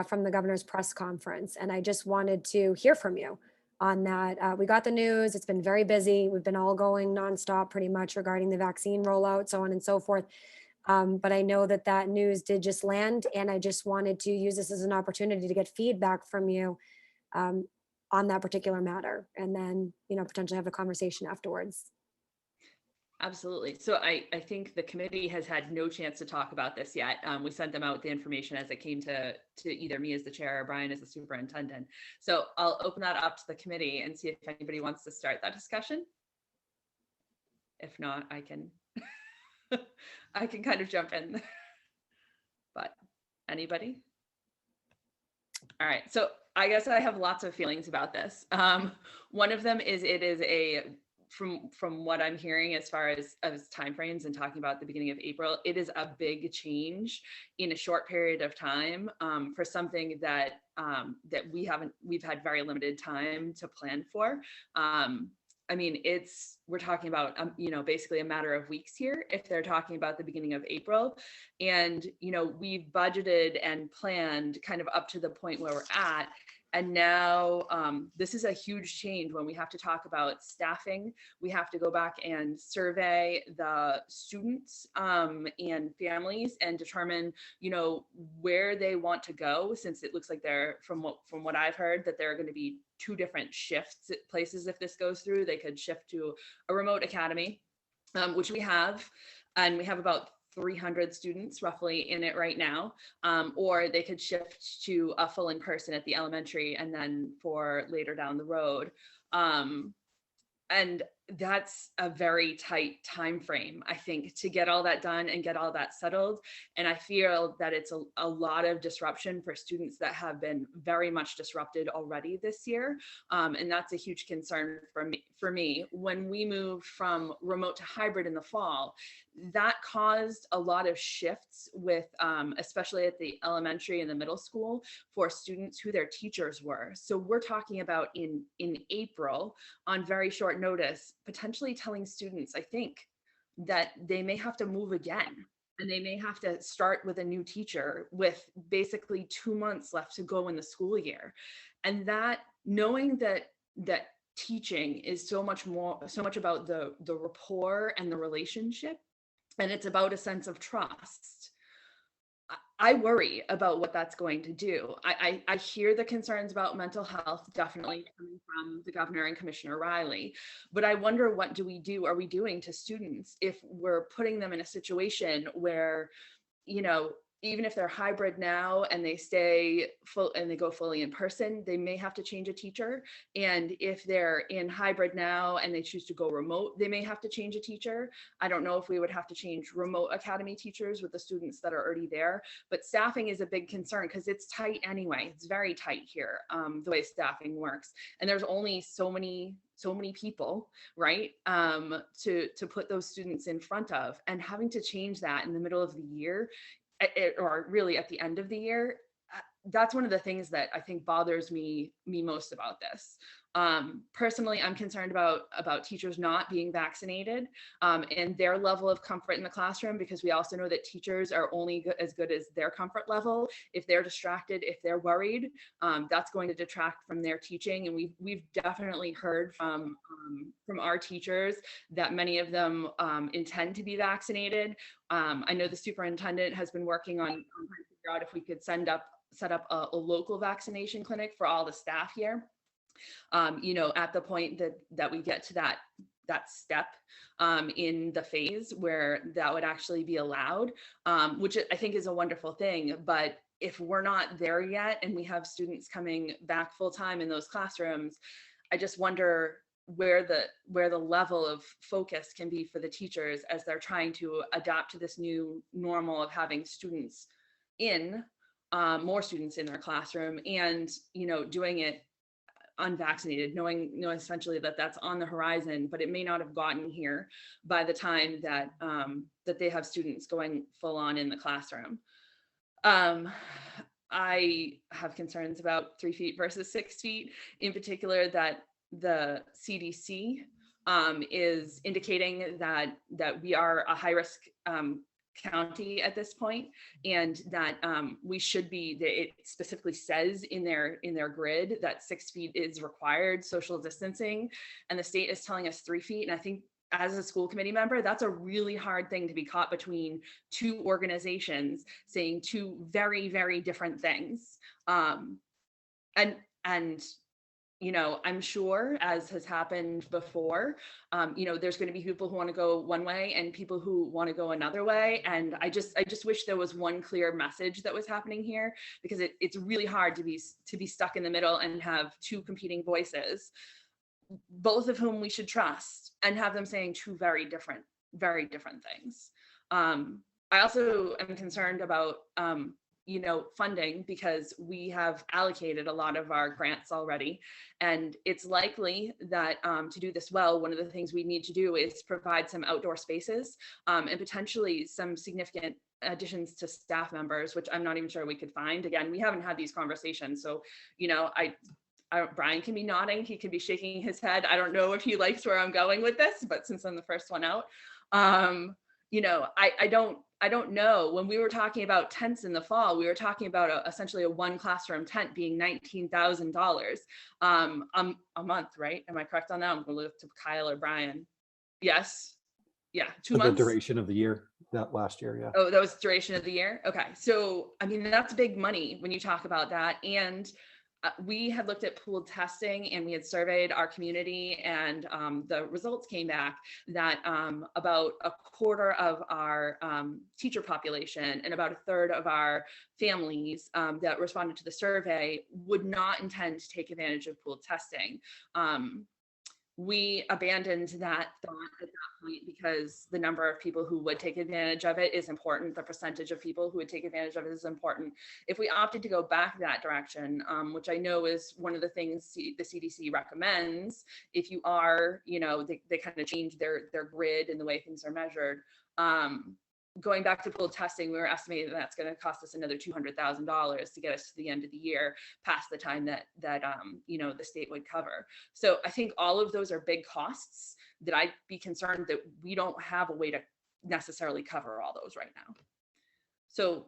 from the governor's press conference. And I just wanted to hear from you on that. We got the news. It's been very busy. We've been all going nonstop pretty much regarding the vaccine rollout, so on and so forth. But I know that news did just land, and I just wanted to use this as an opportunity to get feedback from you on that particular matter, and then, potentially have a conversation afterwards. Absolutely. So I think the committee has had no chance to talk about this yet. We sent them out the information as it came to either me as the chair or Brian as the superintendent. So I'll open that up to the committee and see if anybody wants to start that discussion. If not, I can I can kind of jump in. But anybody? All right. So I guess I have lots of feelings about this. One of them is it is from what I'm hearing as far as timeframes and talking about the beginning of April, it is a big change in a short period of time for something that we've had very limited time to plan for. I mean, we're talking about, basically a matter of weeks here if they're talking about the beginning of April. And, we've budgeted and planned kind of up to the point where we're at. And now this is a huge change when we have to talk about staffing. We have to go back and survey the students and families and determine, where they want to go, since it looks like they're, from what I've heard, that there are going to be 2 different shifts at places. If this goes through, they could shift to a remote academy, which we have, and we have about 300 students roughly in it right now, or they could shift to a full in-person at the elementary and then for later down the road. And that's a very tight time frame, I think, to get all that done and get all that settled. And I feel that it's a lot of disruption for students that have been very much disrupted already this year. And that's a huge concern for me. When we moved from remote to hybrid in the fall, that caused a lot of shifts with, especially at the elementary and the middle school, for students who their teachers were. So we're talking about in April, on very short notice, potentially telling students, I think, that they may have to move again, and they may have to start with a new teacher with basically 2 months left to go in the school year. And that, knowing that teaching is so much about the rapport and the relationship, and it's about a sense of trust, I worry about what that's going to do. I hear the concerns about mental health, definitely coming from the governor and Commissioner Riley, but I wonder, what are we doing to students if we're putting them in a situation where, even if they're hybrid now and they stay full and they go fully in person, they may have to change a teacher. And if they're in hybrid now and they choose to go remote, they may have to change a teacher. I don't know if we would have to change remote academy teachers with the students that are already there, but staffing is a big concern because it's tight anyway. It's very tight here, the way staffing works. And there's only so many people, right, to put those students in front of, and having to change that in the middle of the year, or really at the end of the year, that's one of the things that I think bothers me most about this. Personally, I'm concerned about teachers not being vaccinated and their level of comfort in the classroom, because we also know that teachers are only as good as their comfort level. If they're distracted, if they're worried, that's going to detract from their teaching. And we've definitely heard from our teachers that many of them intend to be vaccinated. I know the superintendent has been working on trying to figure out if we could set up a local vaccination clinic for all the staff here. At the point that we get to that step in the phase where that would actually be allowed, which I think is a wonderful thing. But if we're not there yet and we have students coming back full time in those classrooms, I just wonder where the level of focus can be for the teachers as they're trying to adapt to this new normal of having students more students in their classroom, and doing it unvaccinated, knowing essentially that that's on the horizon, but it may not have gotten here by the time that they have students going full on in the classroom. I have concerns about 3 feet versus 6 feet, in particular that the CDC is indicating that we are a high risk county at this point, and that we should be, it specifically says in their grid that 6 feet is required social distancing, and the state is telling us 3 feet. And I think as a school committee member, that's a really hard thing to be caught between two organizations saying two very, very different things. And I'm sure, as has happened before, there's going to be people who want to go one way and people who want to go another way. And I just wish there was one clear message that was happening here, because it's really hard to be stuck in the middle and have two competing voices, both of whom we should trust, and have them saying two very different things. I also am concerned about funding, because we have allocated a lot of our grants already, and it's likely that to do this well, one of the things we need to do is provide some outdoor spaces and potentially some significant additions to staff members, which I'm not even sure we could find. Again, we haven't had these conversations, so Brian can be nodding, he can be shaking his head. I don't know if he likes where I'm going with this, but since I'm the first one out, I don't know. When we were talking about tents in the fall, we were talking about essentially a one classroom tent being $19,000 a month, right? Am I correct on that? I'm going to look to Kyle or Brian. Yes. Yeah, 2 months. The duration of the year, that last year, yeah. Oh, that was duration of the year. Okay, so I mean that's big money when you talk about that. And we had looked at pooled testing, and we had surveyed our community, and the results came back that about a quarter of our teacher population and about a third of our families that responded to the survey would not intend to take advantage of pooled testing. We abandoned that thought at that point because the number of people who would take advantage of it is important. The percentage of people who would take advantage of it is important. If we opted to go back that direction, which I know is one of the things the CDC recommends, if you are, they kind of change their grid and the way things are measured. Going back to pooled testing, we were estimating that that's going to cost us another $200,000 to get us to the end of the year, past the time that the state would cover. So I think all of those are big costs that I'd be concerned that we don't have a way to necessarily cover all those right now. So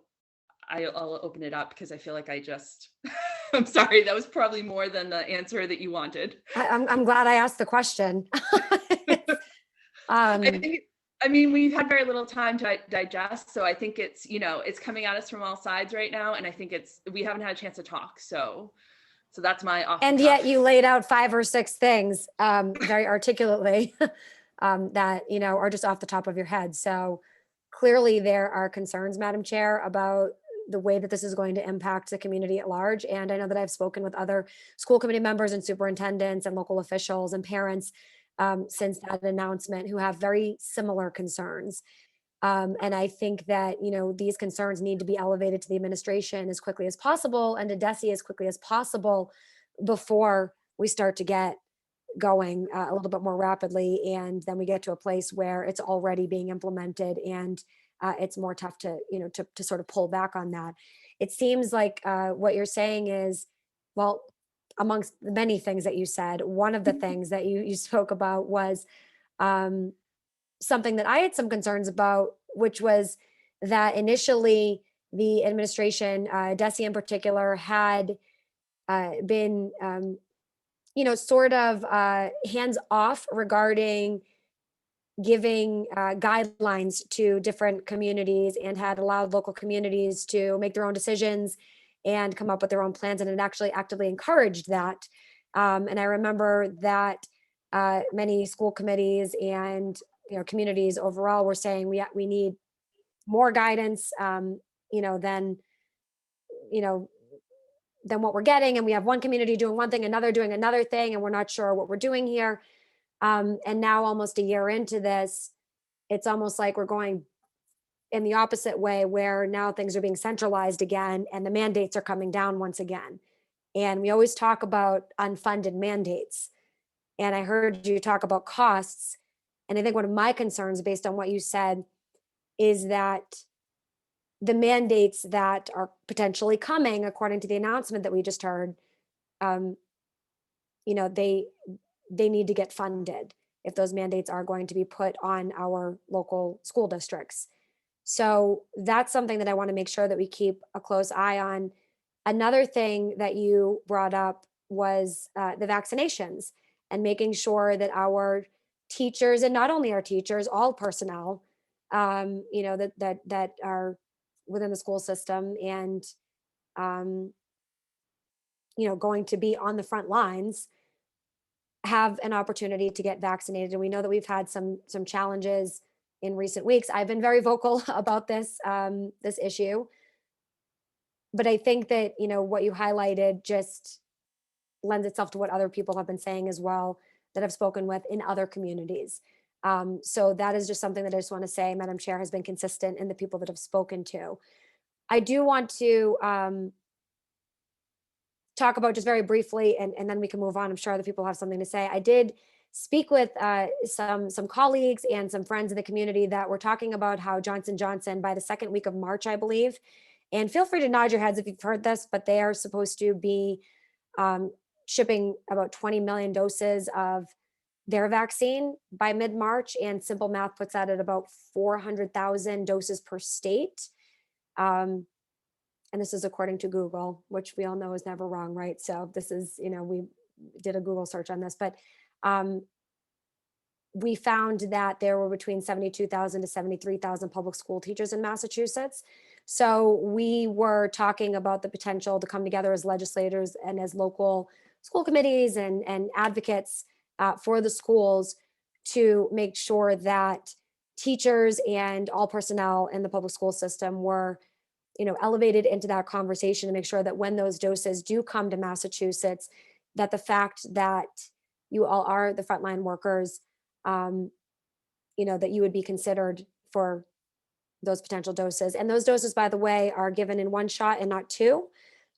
I'll open it up because I feel like I'm sorry, that was probably more than the answer that you wanted. I'm glad I asked the question. I mean, we've had very little time to digest, so I think it's coming at us from all sides right now, and I think we haven't had a chance to talk. So that's my off. And yet you laid out 5 or 6 things very articulately that are just off the top of your head. So clearly there are concerns, Madam Chair, about the way that this is going to impact the community at large. And I know that I've spoken with other school committee members and superintendents and local officials and parents since that announcement, who have very similar concerns. And I think that, these concerns need to be elevated to the administration as quickly as possible and to DESE as quickly as possible before we start to get going a little bit more rapidly. And then we get to a place where it's already being implemented and it's more tough to sort of pull back on that. It seems like what you're saying is, well, amongst the many things that you said, one of the things that you spoke about was something that I had some concerns about, which was that initially the administration, Desi in particular, had been, sort of hands off regarding giving guidelines to different communities and had allowed local communities to make their own decisions and come up with their own plans, and it actually actively encouraged that. And I remember that many school committees and communities overall were saying we need more guidance, than than what we're getting, and we have one community doing one thing, another doing another thing, and we're not sure what we're doing here. And now, almost a year into this, it's almost like we're going in the opposite way, where now things are being centralized again and the mandates are coming down once again. And we always talk about unfunded mandates. And I heard you talk about costs. And I think one of my concerns, based on what you said, is that the mandates that are potentially coming, according to the announcement that we just heard, they need to get funded if those mandates are going to be put on our local school districts. So that's something that I want to make sure that we keep a close eye on. Another thing that you brought up was the vaccinations and making sure that our teachers, and not only our teachers, all personnel, that are within the school system and, going to be on the front lines, have an opportunity to get vaccinated. And we know that we've had some challenges in recent weeks. I've been very vocal about this issue, but I think that what you highlighted just lends itself to what other people have been saying as well, that I've spoken with in other communities. So that is just something that I just want to say, Madam Chair, has been consistent in the people that I've spoken to. I do want to talk about just very briefly, and then we can move on. I'm sure other people have something to say. I did speak with some colleagues and some friends in the community that were talking about how Johnson & Johnson, by the second week of March, I believe, and feel free to nod your heads if you've heard this, but they are supposed to be shipping about 20 million doses of their vaccine by mid-March, and simple math puts that at about 400,000 doses per state. And this is according to Google, which we all know is never wrong, right? So this is, we did a Google search on this, but we found that there were between 72,000 to 73,000 public school teachers in Massachusetts. So we were talking about the potential to come together as legislators and as local school committees and advocates for the schools to make sure that teachers and all personnel in the public school system were elevated into that conversation, to make sure that when those doses do come to Massachusetts, that the fact that you all are the frontline workers, that you would be considered for those potential doses. And those doses, by the way, are given in one shot and not two.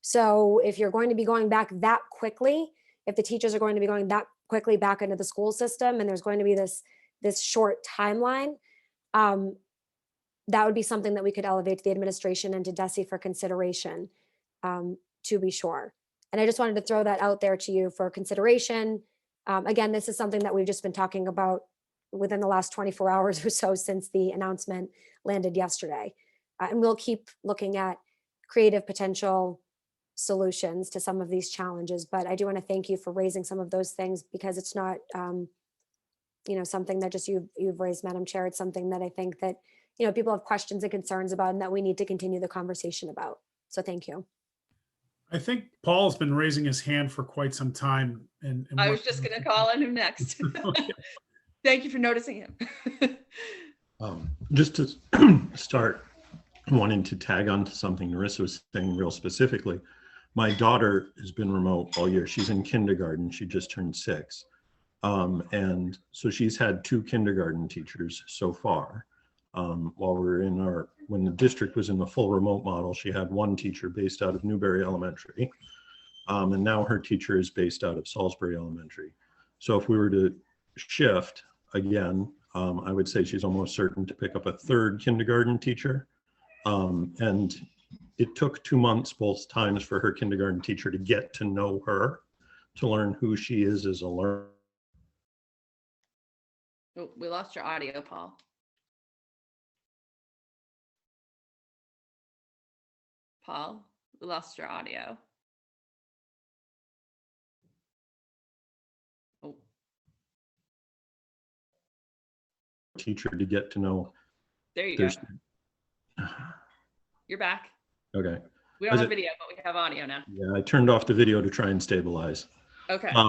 So if you're going to be going back that quickly, if the teachers are going to be going that quickly back into the school system, and there's going to be this short timeline, that would be something that we could elevate to the administration and to Desi for consideration, to be sure. And I just wanted to throw that out there to you for consideration. Again, this is something that we've just been talking about within the last 24 hours or so since the announcement landed yesterday. And we'll keep looking at creative potential solutions to some of these challenges. But I do want to thank you for raising some of those things, because it's not, something that just you've raised, Madam Chair. It's something that I think that people have questions and concerns about, and that we need to continue the conversation about. So thank you. I think Paul's been raising his hand for quite some time. And I was just going to call on him next. Okay. Thank you for noticing him. Just to start, wanting to tag on to something Narissa was saying real specifically. My daughter has been remote all year. She's in kindergarten. She just turned 6. And so she's had 2 kindergarten teachers so far. When the district was in the full remote model, she had 1 teacher based out of Newberry Elementary. And now her teacher is based out of Salisbury Elementary. So if we were to shift again, I would say she's almost certain to pick up a 3rd kindergarten teacher. And it took 2 months both times for her kindergarten teacher to get to know her. to learn who she is as a learner. Oh, we lost your audio, Paul. Paul, we lost your audio. Oh, Teacher to get to know there you their go. You're back. Okay. We don't have video, but we have audio now. Yeah, I turned off the video to try and stabilize. Okay. I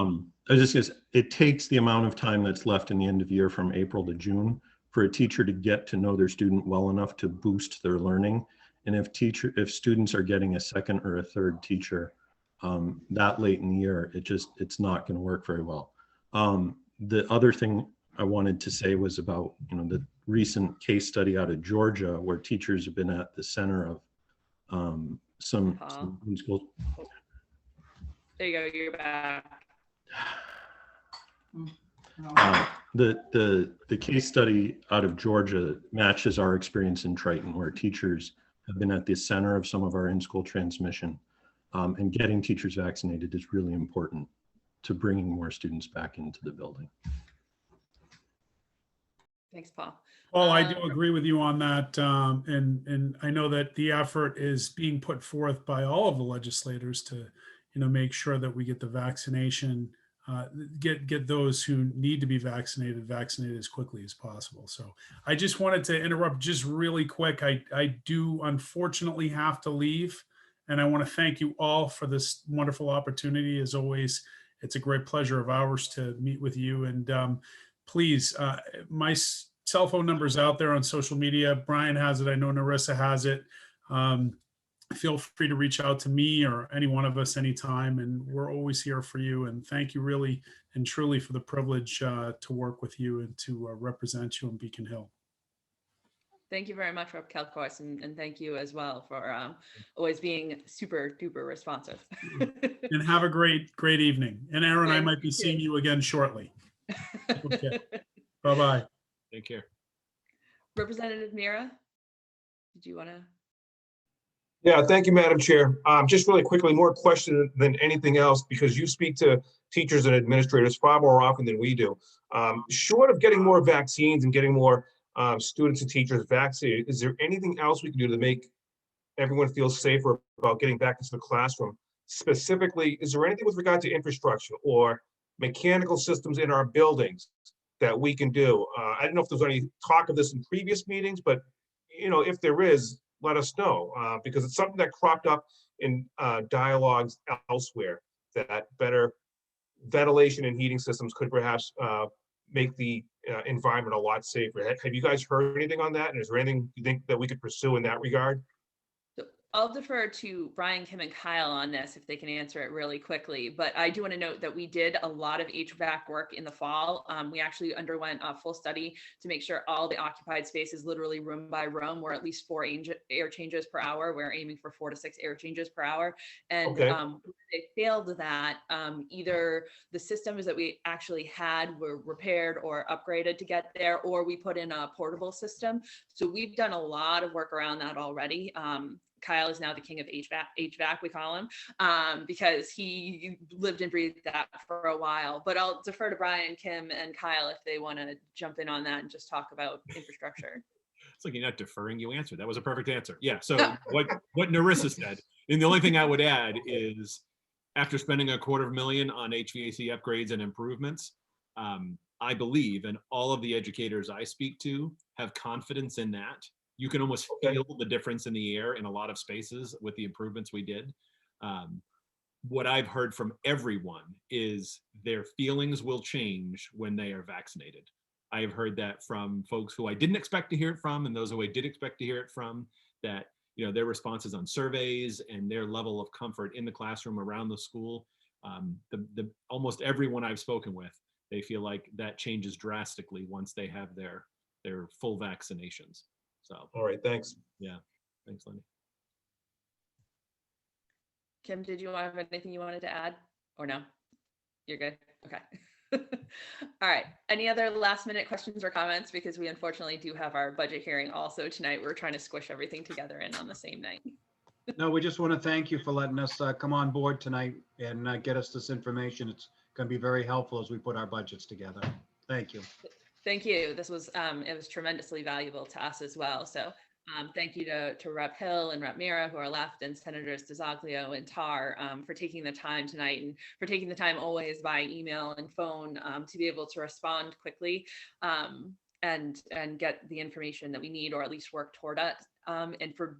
was just gonna say, it takes the amount of time that's left in the end of year from April to June for a teacher to get to know their student well enough to boost their learning. And if students are getting a second or a third teacher that late in the year, it's not going to work very well. The other thing I wanted to say was about, the recent case study out of Georgia where teachers have been at the center of some schools. There you go. You're back. The case study out of Georgia matches our experience in Triton, where teachers have been at the center of some of our in-school transmission, and getting teachers vaccinated is really important to bringing more students back into the building. Thanks, Paul. Paul, I do agree with you on that. And I know that the effort is being put forth by all of the legislators to, make sure that we get the vaccination, get those who need to be vaccinated as quickly as possible. So I just wanted to interrupt just really quick. I do unfortunately have to leave, and I want to thank you all for this wonderful opportunity. As always, it's a great pleasure of ours to meet with you. And please, my cell phone number is out there on social media. Brian has it. I know Narissa has it. Feel free to reach out to me or any one of us anytime, and we're always here for you. And thank you really and truly for the privilege to work with you and to represent you in Beacon Hill. Thank you very much, Rep. Kalkos, and thank you as well for always being super duper responsive. And have a great evening. And Aaron, I might be seeing you again shortly. Okay. Bye-bye. Take care. Representative Mira, did you want to? Yeah, thank you, Madam Chair. Just really quickly, more question than anything else, because you speak to teachers and administrators far more often than we do. Short of getting more vaccines and getting more students and teachers vaccinated, is there anything else we can do to make everyone feel safer about getting back into the classroom? Specifically, is there anything with regard to infrastructure or mechanical systems in our buildings that we can do? I don't know if there's any talk of this in previous meetings, but if there is, let us know, because it's something that cropped up in dialogues elsewhere, that better ventilation and heating systems could perhaps make the environment a lot safer. Have you guys heard anything on that? And is there anything you think that we could pursue in that regard? I'll defer to Brian, Kim, and Kyle on this if they can answer it really quickly. But I do want to note that we did a lot of HVAC work in the fall. We actually underwent a full study to make sure all the occupied spaces, literally room by room, were at least 4 air changes per hour. We're aiming for 4 to 6 air changes per hour. And okay. They failed that. Either the systems that we actually had were repaired or upgraded to get there, or we put in a portable system. So we've done a lot of work around that already. Kyle is now the king of HVAC, we call him, because he lived and breathed that for a while. But I'll defer to Brian, Kim, and Kyle if they want to jump in on that and just talk about infrastructure. It's like you're not deferring, you answered. That was a perfect answer. Yeah, so what Narissa said, and the only thing I would add is, after spending $250,000 on HVAC upgrades and improvements, I believe, and all of the educators I speak to have confidence in that. You can almost feel the difference in the air in a lot of spaces with the improvements we did. What I've heard from everyone is their feelings will change when they are vaccinated. I have heard that from folks who I didn't expect to hear it from, and those who I did expect to hear it from, that their responses on surveys and their level of comfort in the classroom around the school. Almost everyone I've spoken with, they feel like that changes drastically once they have their full vaccinations. So, all right, thanks. Yeah, thanks, Lenny. Kim, did you have anything you wanted to add, or no? You're good. Okay. All right. Any other last minute questions or comments? Because we unfortunately do have our budget hearing also tonight. We're trying to squish everything together in on the same night. No, we just want to thank you for letting us come on board tonight and get us this information. It's going to be very helpful as we put our budgets together. Thank you. Thank you. This was, it was tremendously valuable to us as well. So thank you to Rep. Hill and Rep. Mira, who are left, and Senators DeZoglio and Tar for taking the time tonight, and for taking the time always by email and phone to be able to respond quickly and get the information that we need, or at least work toward it, and for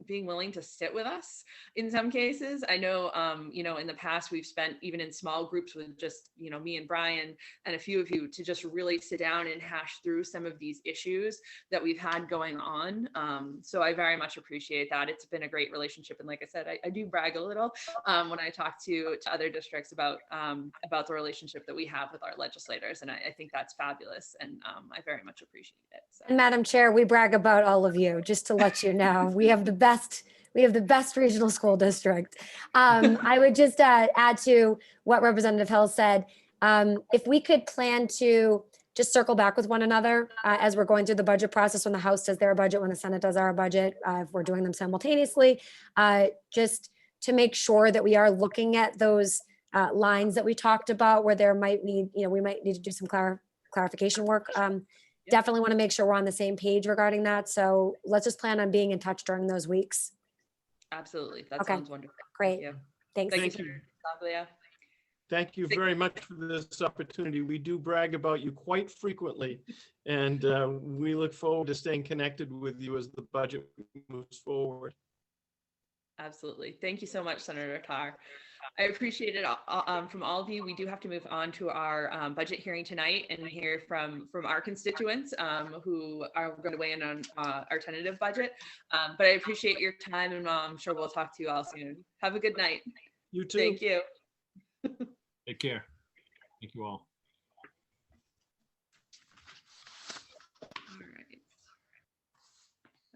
being willing to sit with us in some cases. I know, you know, in the past we've spent, even in small groups with just, you know, me and Brian and a few of you, to just really sit down and hash through some of these issues that we've had going on. So I very much appreciate that. It's been a great relationship. And like I said, I do brag a little when I talk to other districts about the relationship that we have with our legislators. And I think that's fabulous. And I very much appreciate it. So. And Madam Chair, we brag about all of you, just to let you know. We have the best regional school district. I would just add to what Representative Hill said. If we could plan to just circle back with one another as we're going through the budget process, when the House does their budget, when the Senate does our budget, if we're doing them simultaneously, just to make sure that we are looking at those lines that we talked about, where there might need, you know, we might need to do some clarification work. Definitely want to make sure we're on the same page regarding that. So let's just plan on being in touch during those weeks. Absolutely. That Okay. sounds wonderful. Great. Thank you. Thanks. Thank you, Thank you. Senator DeZoglio. Thank you very much for this opportunity. We do brag about you quite frequently, and we look forward to staying connected with you as the budget moves forward. Absolutely. Thank you so much, Senator Tar. I appreciate it from all of you. We do have to move on to our budget hearing tonight and hear from our constituents who are going to weigh in on our tentative budget. But I appreciate your time, and I'm sure we'll talk to you all soon. Have a good night. You too. Thank you. Take care. Thank you all. All right.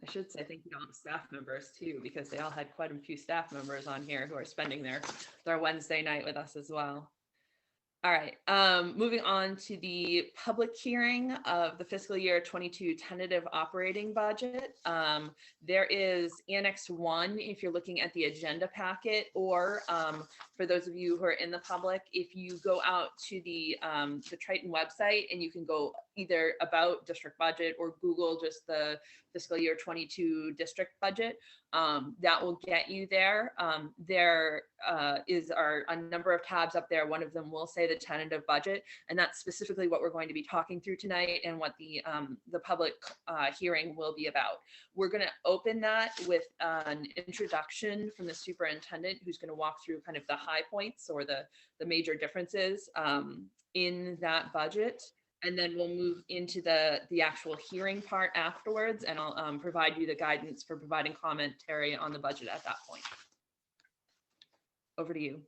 I should say thank you to all the staff members too, because they all had quite a few staff members on here who are spending their Wednesday night with us as well. All right, moving on to the public hearing of the fiscal year 22 tentative operating budget. There is Annex 1 if you're looking at the agenda packet, or for those of you who are in the public, if you go out to the Triton website, and you can go either about district budget or Google just the fiscal year 22 district budget, that will get you there. There is a number of tabs up there. One of them will say the tentative budget, and that's specifically what we're going to be talking through tonight, and what the public hearing will be about. We're going to open that with an introduction from the superintendent, who's going to walk through kind of the high points or the major differences in that budget. And then we'll move into the actual hearing part afterwards, and I'll provide you the guidance for providing commentary on the budget at that point. Over to you.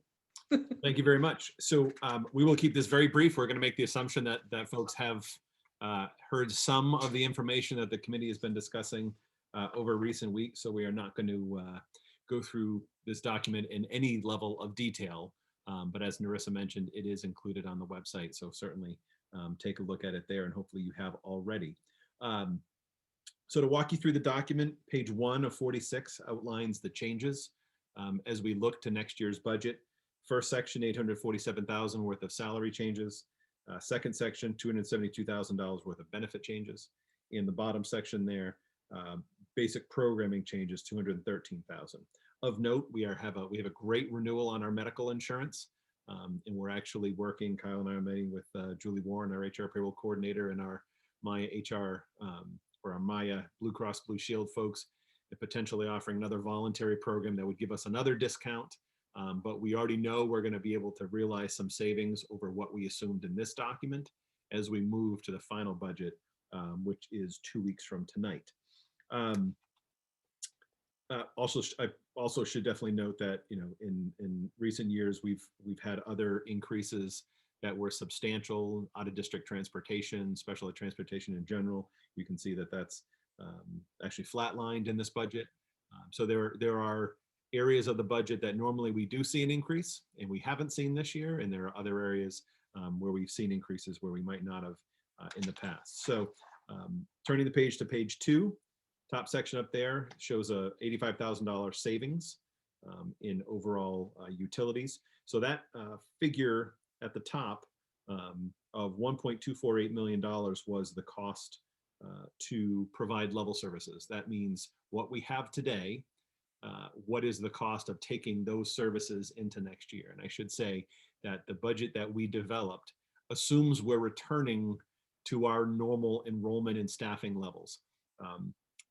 Thank you very much. So we will keep this very brief. We're going to make the assumption that folks have heard some of the information that the committee has been discussing over recent weeks. So we are not going to go through this document in any level of detail. But as Narissa mentioned, it is included on the website. So certainly take a look at it there, and hopefully you have already. So to walk you through the document, page 1 of 46 outlines the changes as we look to next year's budget. First section, $847,000 worth of salary changes. Second section, $272,000 worth of benefit changes. In the bottom section there, basic programming changes, $213,000. Of note, we have a great renewal on our medical insurance. And we're actually working, Kyle and I are meeting with Julie Warren, our HR payroll coordinator, and our Maya HR, or our Maya Blue Cross Blue Shield folks, and potentially offering another voluntary program that would give us another discount. But we already know we're going to be able to realize some savings over what we assumed in this document as we move to the final budget, which is 2 weeks from tonight. I also should definitely note that, you know, in recent years, we've had other increases that were substantial: out of district transportation, special ed transportation in general. You can see that that's actually flatlined in this budget. So there are areas of the budget that normally we do see an increase and we haven't seen this year. And there are other areas where we've seen increases where we might not have in the past. So turning the page to page 2, top section up there shows a $85,000 savings in overall utilities. So that figure at the top of $1.248 million was the cost to provide level services. That means what we have today, what is the cost of taking those services into next year? And I should say that the budget that we developed assumes we're returning to our normal enrollment and staffing levels.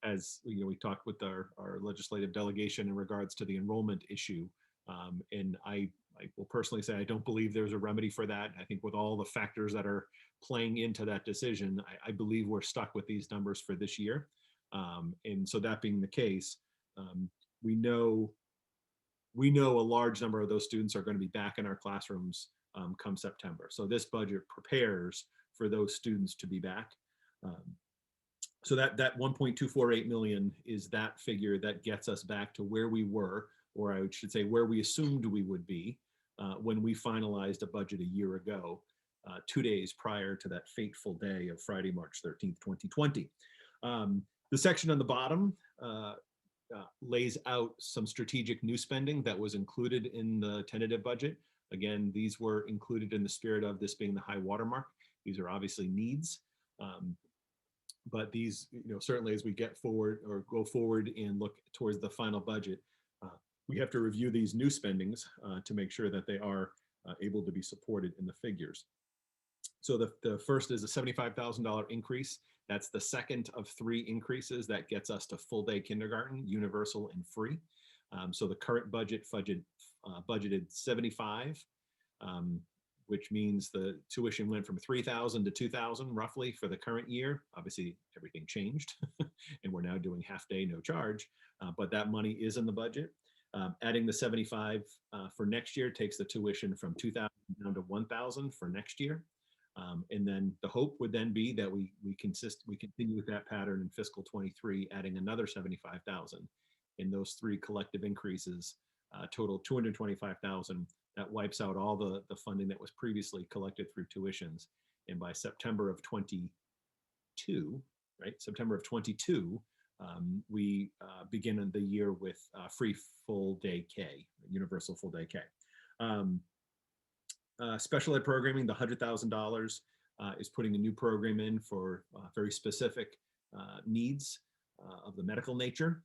As you know, we talked with our legislative delegation in regards to the enrollment issue. And I will personally say I don't believe there's a remedy for that. I think with all the factors that are playing into that decision, I believe we're stuck with these numbers for this year. And so that being the case, we know a large number of those students are going to be back in our classrooms come September. So this budget prepares for those students to be back. So that 1.248 million is that figure that gets us back to where we were, or I should say where we assumed we would be when we finalized a budget a year ago, 2 days prior to that fateful day of Friday, March 13th, 2020. The section on the bottom lays out some strategic new spending that was included in the tentative budget. Again, these were included in the spirit of this being the high watermark. These are obviously needs. But these, certainly as we get forward or go forward and look towards the final budget, we have to review these new spendings to make sure that they are able to be supported in the figures. So the first is a $75,000 increase. That's the second of 3 increases that gets us to full day kindergarten, universal and free. So the current budget budgeted 75, which means the tuition went from 3,000 to 2,000 roughly for the current year. Obviously, everything changed, and we're now doing half day, no charge, but that money is in the budget. Adding the 75 for next year takes the tuition from 2,000 down to 1,000 for next year. And then the hope would then be that we continue with that pattern in fiscal 23, adding another 75,000. And those 3 collective increases total 225,000. That wipes out all the funding that was previously collected through tuitions. And by September of 22, right? September of 22, we begin the year with free full day K, universal full day K. Special ed programming, the $100,000 is putting a new program in for very specific needs of the medical nature.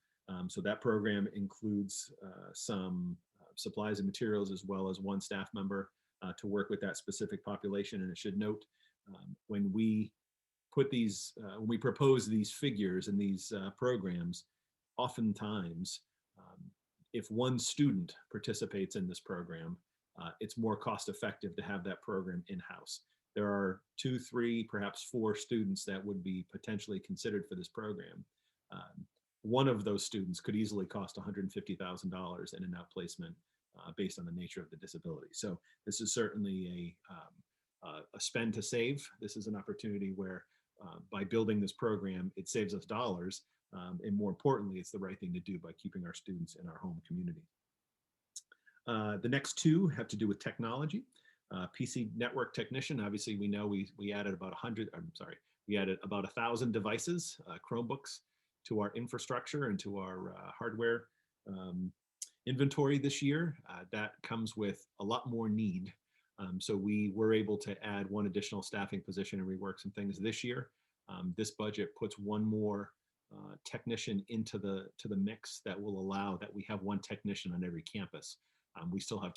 So that program includes some supplies and materials as well as 1 staff member to work with that specific population. And I should note, when we put these, when we propose these figures and these programs, oftentimes, if 1 student participates in this program, it's more cost effective to have that program in-house. There are 2, 3, perhaps 4 students that would be potentially considered for this program. One of those students could easily cost $150,000 in an outplacement based on the nature of the disability. So this is certainly a spend to save. This is an opportunity where by building this program, it saves us dollars. And more importantly, it's the right thing to do by keeping our students in our home community. The next 2 have to do with technology. PC network technician, obviously we know we added about 1,000 devices, Chromebooks, to our infrastructure and to our hardware inventory this year. That comes with a lot more need. So we were able to add 1 additional staffing position and rework some things this year. This budget puts 1 more technician into the mix that will allow that we have 1 technician on every campus. We still have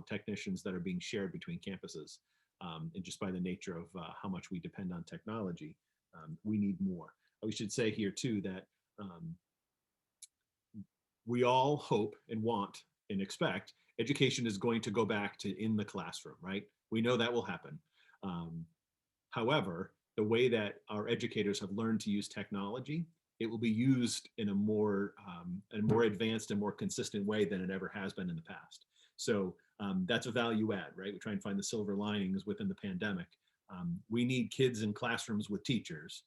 technicians that are being shared between campuses, and just by the nature of how much we depend on technology, we need more. We should say here too that we all hope and want and expect education is going to go back to in the classroom, right? We know that will happen. However, the way that our educators have learned to use technology, it will be used in a more advanced and more consistent way than it ever has been in the past. So that's a value add, right? We try and find the silver linings within the pandemic. We need kids in classrooms with teachers,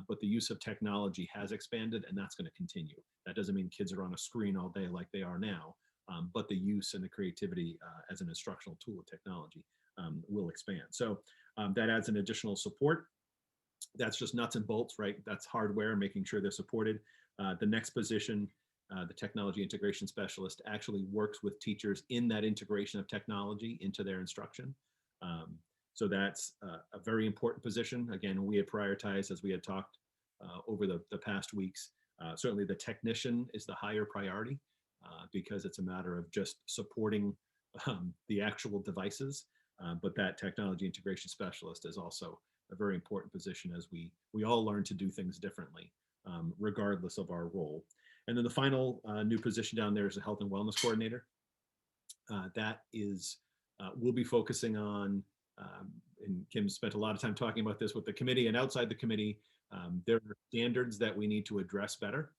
but the use of technology has expanded, and that's going to continue. That doesn't mean kids are on a screen all day like they are now, but the use and the creativity as an instructional tool of technology will expand. So that adds an additional support. That's just nuts and bolts, right? That's hardware, making sure they're supported. The next position, the technology integration specialist, actually works with teachers in that integration of technology into their instruction. So that's a very important position. Again, we had prioritized, as we had talked over the past weeks. Certainly the technician is the higher priority because it's a matter of just supporting the actual devices. But that technology integration specialist is also a very important position as we all learn to do things differently, regardless of our role. And then the final new position down there is a health and wellness coordinator. That is, we'll be focusing on, and Kim spent a lot of time talking about this with the committee and outside the committee. There are standards that we need to address better.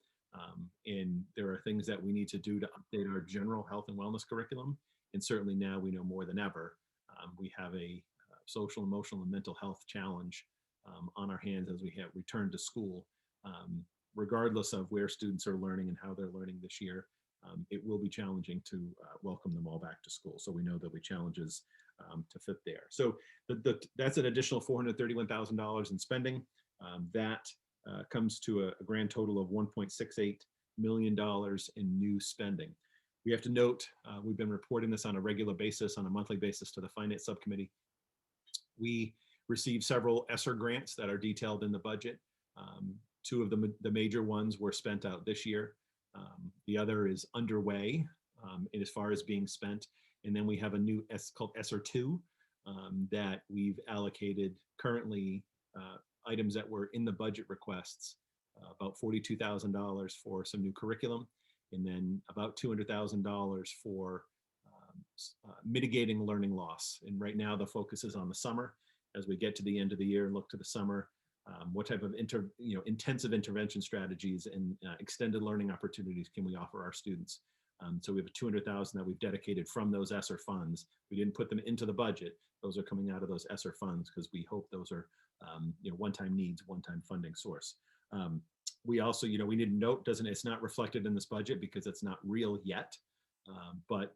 And there are things that we need to do to update our general health and wellness curriculum. And certainly now we know more than ever, we have a social, emotional, and mental health challenge on our hands as we have returned to school. Regardless of where students are learning and how they're learning this year, it will be challenging to welcome them all back to school. So we know there'll be challenges to fit there. So that's an additional $431,000 in spending. That comes to a grand total of $1.68 million in new spending. We have to note, we've been reporting this on a regular basis, on a monthly basis to the Finance Subcommittee. We received several ESSER grants that are detailed in the budget. Two of the major ones were spent out this year. The other is underway as far as being spent. And then we have a new called ESSER 2 that we've allocated currently items that were in the budget requests, about $42,000 for some new curriculum, and then about $200,000 for mitigating learning loss. And right now the focus is on the summer. As we get to the end of the year and look to the summer, what type of intensive intervention strategies and extended learning opportunities can we offer our students? So we have a $200,000 that we've dedicated from those ESSER funds. We didn't put them into the budget. Those are coming out of those ESSER funds because we hope those are one-time needs, one-time funding source. We also, we need to note, it's not reflected in this budget because it's not real yet. But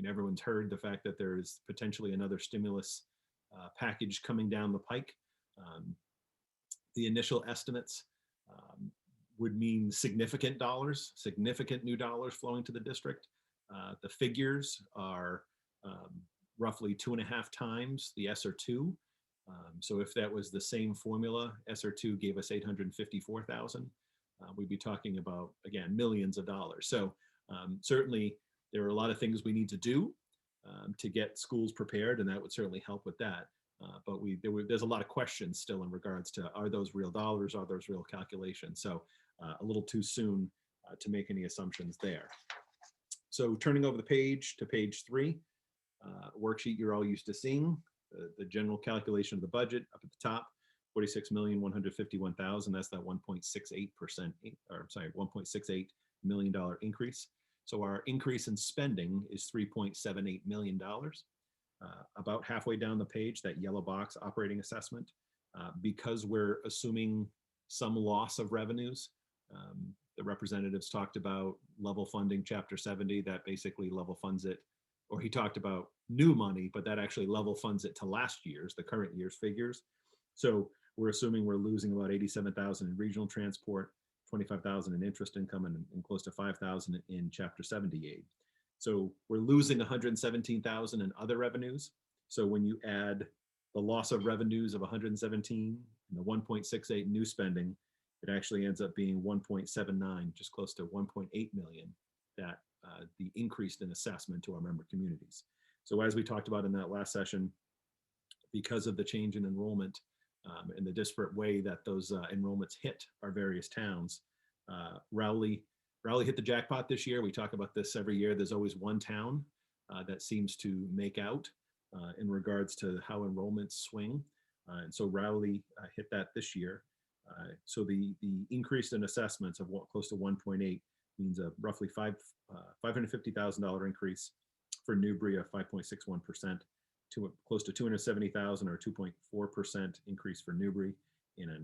everyone's heard the fact that there is potentially another stimulus package coming down the pike. The initial estimates would mean significant new dollars flowing to the district. The figures are roughly 2.5 times the ESSER 2. So if that was the same formula, ESSER 2 gave us $854,000. We'd be talking about, again, millions of dollars. So certainly there are a lot of things we need to do to get schools prepared, and that would certainly help with that. But there's a lot of questions still in regards to, are those real dollars? Are those real calculations? So a little too soon to make any assumptions there. So turning over the page to page 3, worksheet you're all used to seeing, the general calculation of the budget up at the top, $46,151,000. That's that 1.68%, or sorry, $1.68 million increase. So our increase in spending is $3.78 million. About halfway down the page, that yellow box, operating assessment, because we're assuming some loss of revenues. The representatives talked about level funding Chapter 70, that basically level funds it, or he talked about new money, but that actually level funds it to last year's, the current year's figures. So we're assuming we're losing about $87,000 in regional transport, $25,000 in interest income, and close to $5,000 in Chapter 70 aid. So we're losing $117,000 in other revenues. So when you add the loss of revenues of $117 and the 1.68 new spending, it actually ends up being 1.79, just close to 1.8 million, that the increase in assessment to our member communities. So as we talked about in that last session, because of the change in enrollment and the disparate way that those enrollments hit our various towns, Rowley hit the jackpot this year. We talk about this every year. There's always one town that seems to make out in regards to how enrollments swing. And so Rowley hit that this year. So the increase in assessments of close to 1.8 means a roughly $550,000 increase for Newbury, a 5.61%, to close to $270,000 or 2.4% increase for Newbury, and a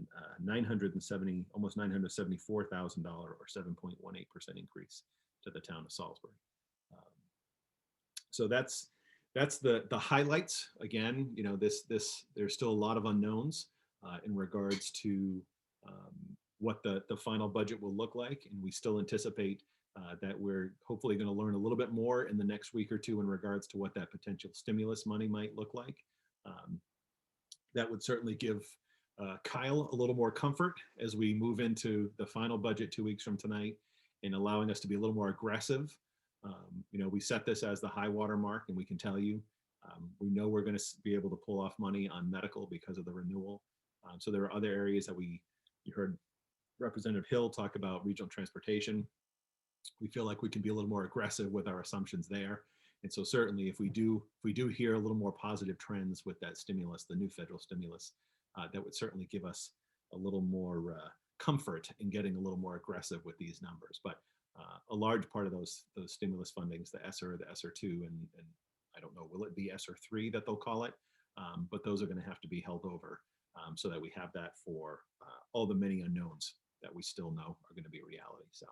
almost $974,000 or 7.18% increase to the town of Salisbury. So that's the highlights. Again, there's still a lot of unknowns. in regards to what the final budget will look like. And we still anticipate that we're hopefully going to learn a little bit more in the next week or two in regards to what that potential stimulus money might look like. That would certainly give Kyle a little more comfort as we move into the final budget 2 weeks from tonight, and allowing us to be a little more aggressive. You know, we set this as the high water mark, and we can tell you, we know we're going to be able to pull off money on medical because of the renewal. So there are other areas that you heard Representative Hill talk about regional transportation. We feel like we can be a little more aggressive with our assumptions there. And so certainly if we do hear a little more positive trends with that stimulus, the new federal stimulus, that would certainly give us a little more comfort in getting a little more aggressive with these numbers. But a large part of those stimulus fundings, the ESSER, the ESSER 2, and I don't know, will it be ESSER 3 that they'll call it? But those are going to have to be held over so that we have that for all the many unknowns that we still know are going to be reality. So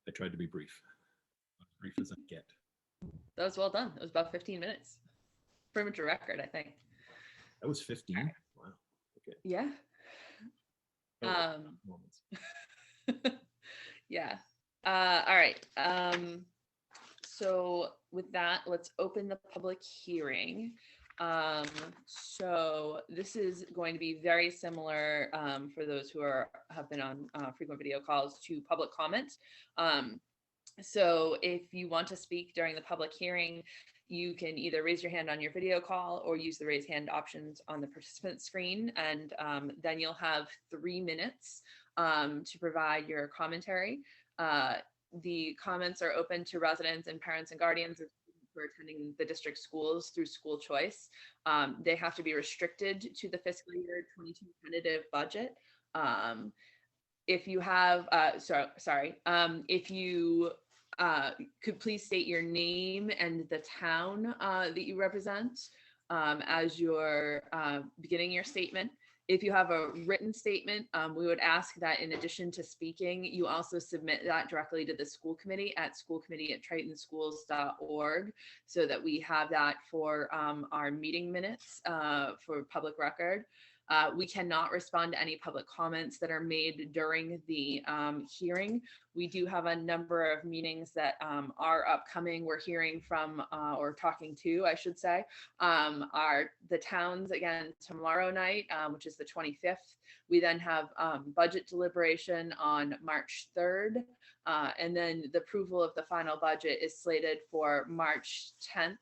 I tried to be brief, as brief as I get. That was well done. It was about 15 minutes. Pretty much a record, I think. That was 15. Wow. Okay. Yeah. Moments. Yeah. All right. So with that, let's open the public hearing. So this is going to be very similar for those who have been on frequent video calls to public comment. So if you want to speak during the public hearing, you can either raise your hand on your video call or use the raise hand options on the participant screen. And then you'll have 3 minutes to provide your commentary. The comments are open to residents and parents and guardians who are attending the district schools through school choice. They have to be restricted to the fiscal year 22 tentative budget. If you have, if you could please state your name and the town that you represent as you're beginning your statement. If you have a written statement, we would ask that in addition to speaking, you also submit that directly to the school committee at schoolcommittee@tritonschools.org so that we have that for our meeting minutes for public record. We cannot respond to any public comments that are made during the hearing. We do have a number of meetings that are upcoming. We're hearing from, or talking to, I should say, are the towns again tomorrow night, which is the 25th. We then have budget deliberation on March 3rd. And then the approval of the final budget is slated for March 10th.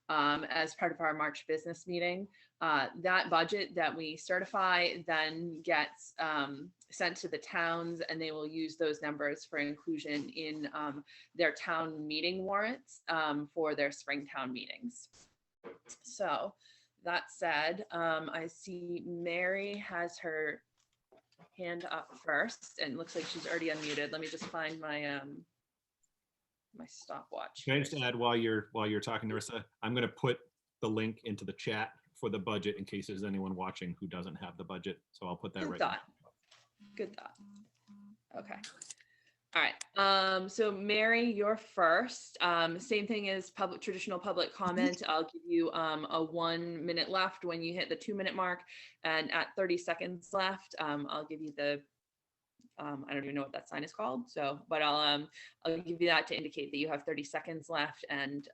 As part of our March business meeting. That budget that we certify then gets sent to the towns, and they will use those numbers for inclusion in their town meeting warrants for their spring town meetings. So that said, I see Mary has her hand up first, and it looks like she's already unmuted. Let me just find my my stopwatch. Can I just add while you're talking, Narissa, I'm going to put the link into the chat for the budget in case there's anyone watching who doesn't have the budget. So I'll put that right now. Good thought. Okay. All right. So Mary, you're first. Same thing as traditional public comment. I'll give you a 1 minute left when you hit the 2 minute mark, and at 30 seconds left, I'll give you the I don't even know what that sign is called. So, but I'll give you that to indicate that you have 30 seconds left, and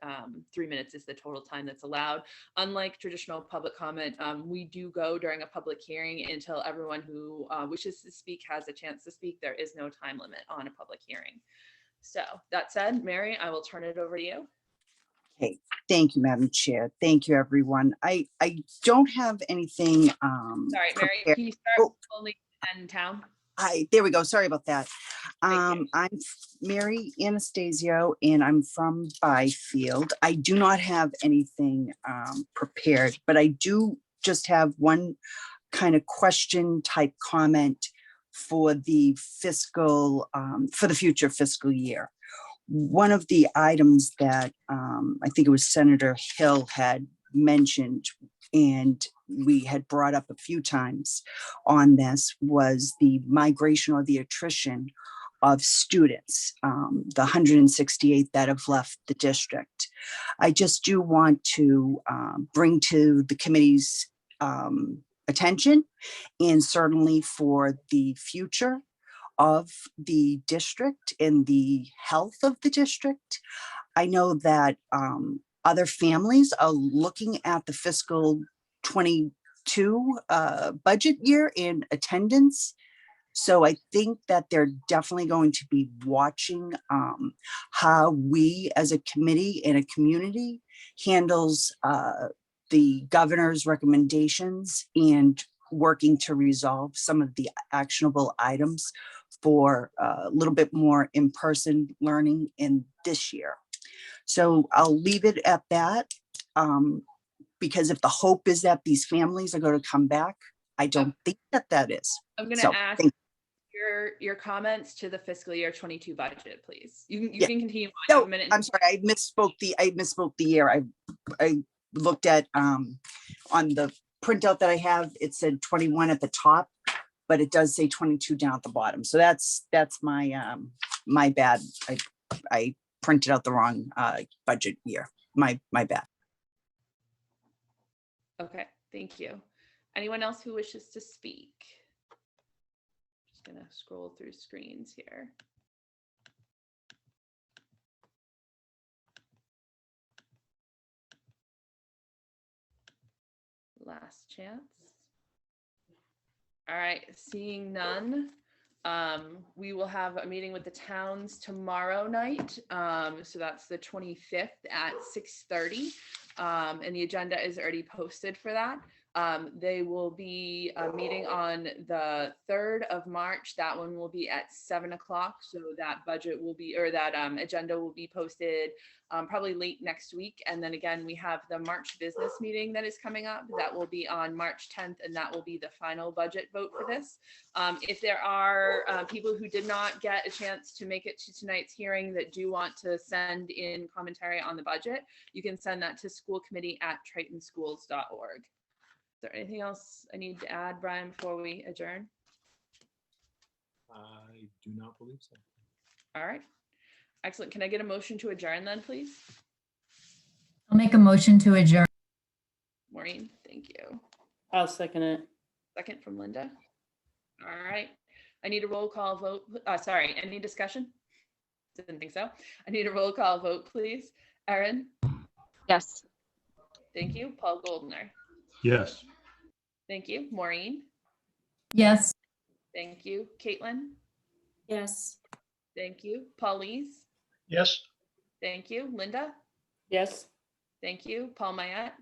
3 minutes is the total time that's allowed. Unlike traditional public comment, we do go during a public hearing until everyone who wishes to speak has a chance to speak. There is no time limit on a public hearing. So that said, Mary, I will turn it over to you. Okay, thank you, Madam Chair. Thank you, everyone. I don't have anything. Sorry, Mary, prepared. can you start only in town? There we go. Sorry about that. I'm Mary Anastasio, and I'm from Byfield. I do not have anything prepared, but I do just have one kind of question type comment for the fiscal, for the future fiscal year. One of the items that I think it was Senator Hill had mentioned, and we had brought up a few times on this, was the migration or the attrition of students, the 168 that have left the district. I just do want to bring to the committee's attention, and certainly for the future of the district and the health of the district. I know that other families are looking at the fiscal 22 budget year in attendance. So I think that they're definitely going to be watching how we as a committee and a community handles the governor's recommendations and working to resolve some of the actionable items for a little bit more in-person learning in this year. So I'll leave it at that, because if the hope is that these families are going to come back, I don't think that that is. I'm going to So, ask thank your comments to the fiscal year 22 budget, please. You Yeah. can continue. On. No, A minute. I'm sorry, I misspoke the year. I looked at on the printout that I have, it said 21 at the top, but it does say 22 down at the bottom. So that's my my bad. I printed out the wrong budget year. My bad. Okay, thank you. Anyone else who wishes to speak? Just gonna scroll through screens here. Last chance. All right, seeing none, we will have a meeting with the towns tomorrow night. So that's the 25th at 6:30. And the agenda is already posted for that. They will be meeting on the 3rd of March. That one will be at 7 o'clock. So that budget will be, or that agenda will be posted probably late next week. And then again, we have the March business meeting that is coming up. That will be on March 10th, and that will be the final budget vote for this. If there are people who did not get a chance to make it to tonight's hearing that do want to send in commentary on the budget, you can send that to schoolcommittee@tritonschools.org. Is there anything else I need to add, Brian, before we adjourn? I do not believe so. All right. Excellent. Can I get a motion to adjourn then, please? I'll make a motion to adjourn. Maureen, thank you. I'll second it. Second from Linda. All right. I need a roll call vote. Sorry, any discussion? Didn't think so. I need a roll call vote, please. Erin? Yes. Thank you. Paul Goldner? Yes. Thank you. Maureen? Yes. Thank you. Caitlin? Yes. Thank you. Paulise? Yes. Thank you. Linda? Yes. Thank you. Paul Mayette?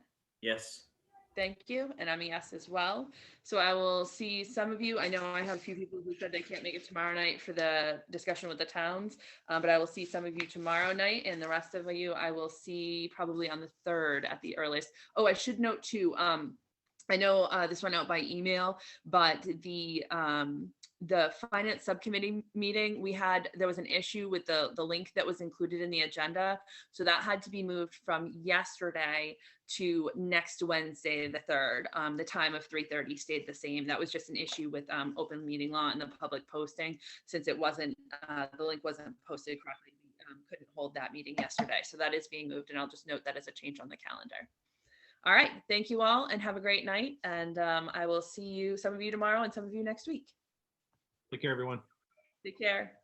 Yes. Thank you. And I'm a yes as well. So I will see some of you. I know I have a few people who said they can't make it tomorrow night for the discussion with the towns, but I will see some of you tomorrow night, and the rest of you I will see probably on the 3rd at the earliest. Oh, I should note too, I know this went out by email, but the finance subcommittee meeting there was an issue with the link that was included in the agenda. So that had to be moved from yesterday to next Wednesday, the 3rd. The time of 3:30 stayed the same. That was just an issue with open meeting law and the public posting, since it wasn't, the link wasn't posted correctly. We couldn't hold that meeting yesterday. So that is being moved, and I'll just note that as a change on the calendar. All right, thank you all and have a great night. And I will see you, some of you tomorrow and some of you next week. Take care, everyone. Take care.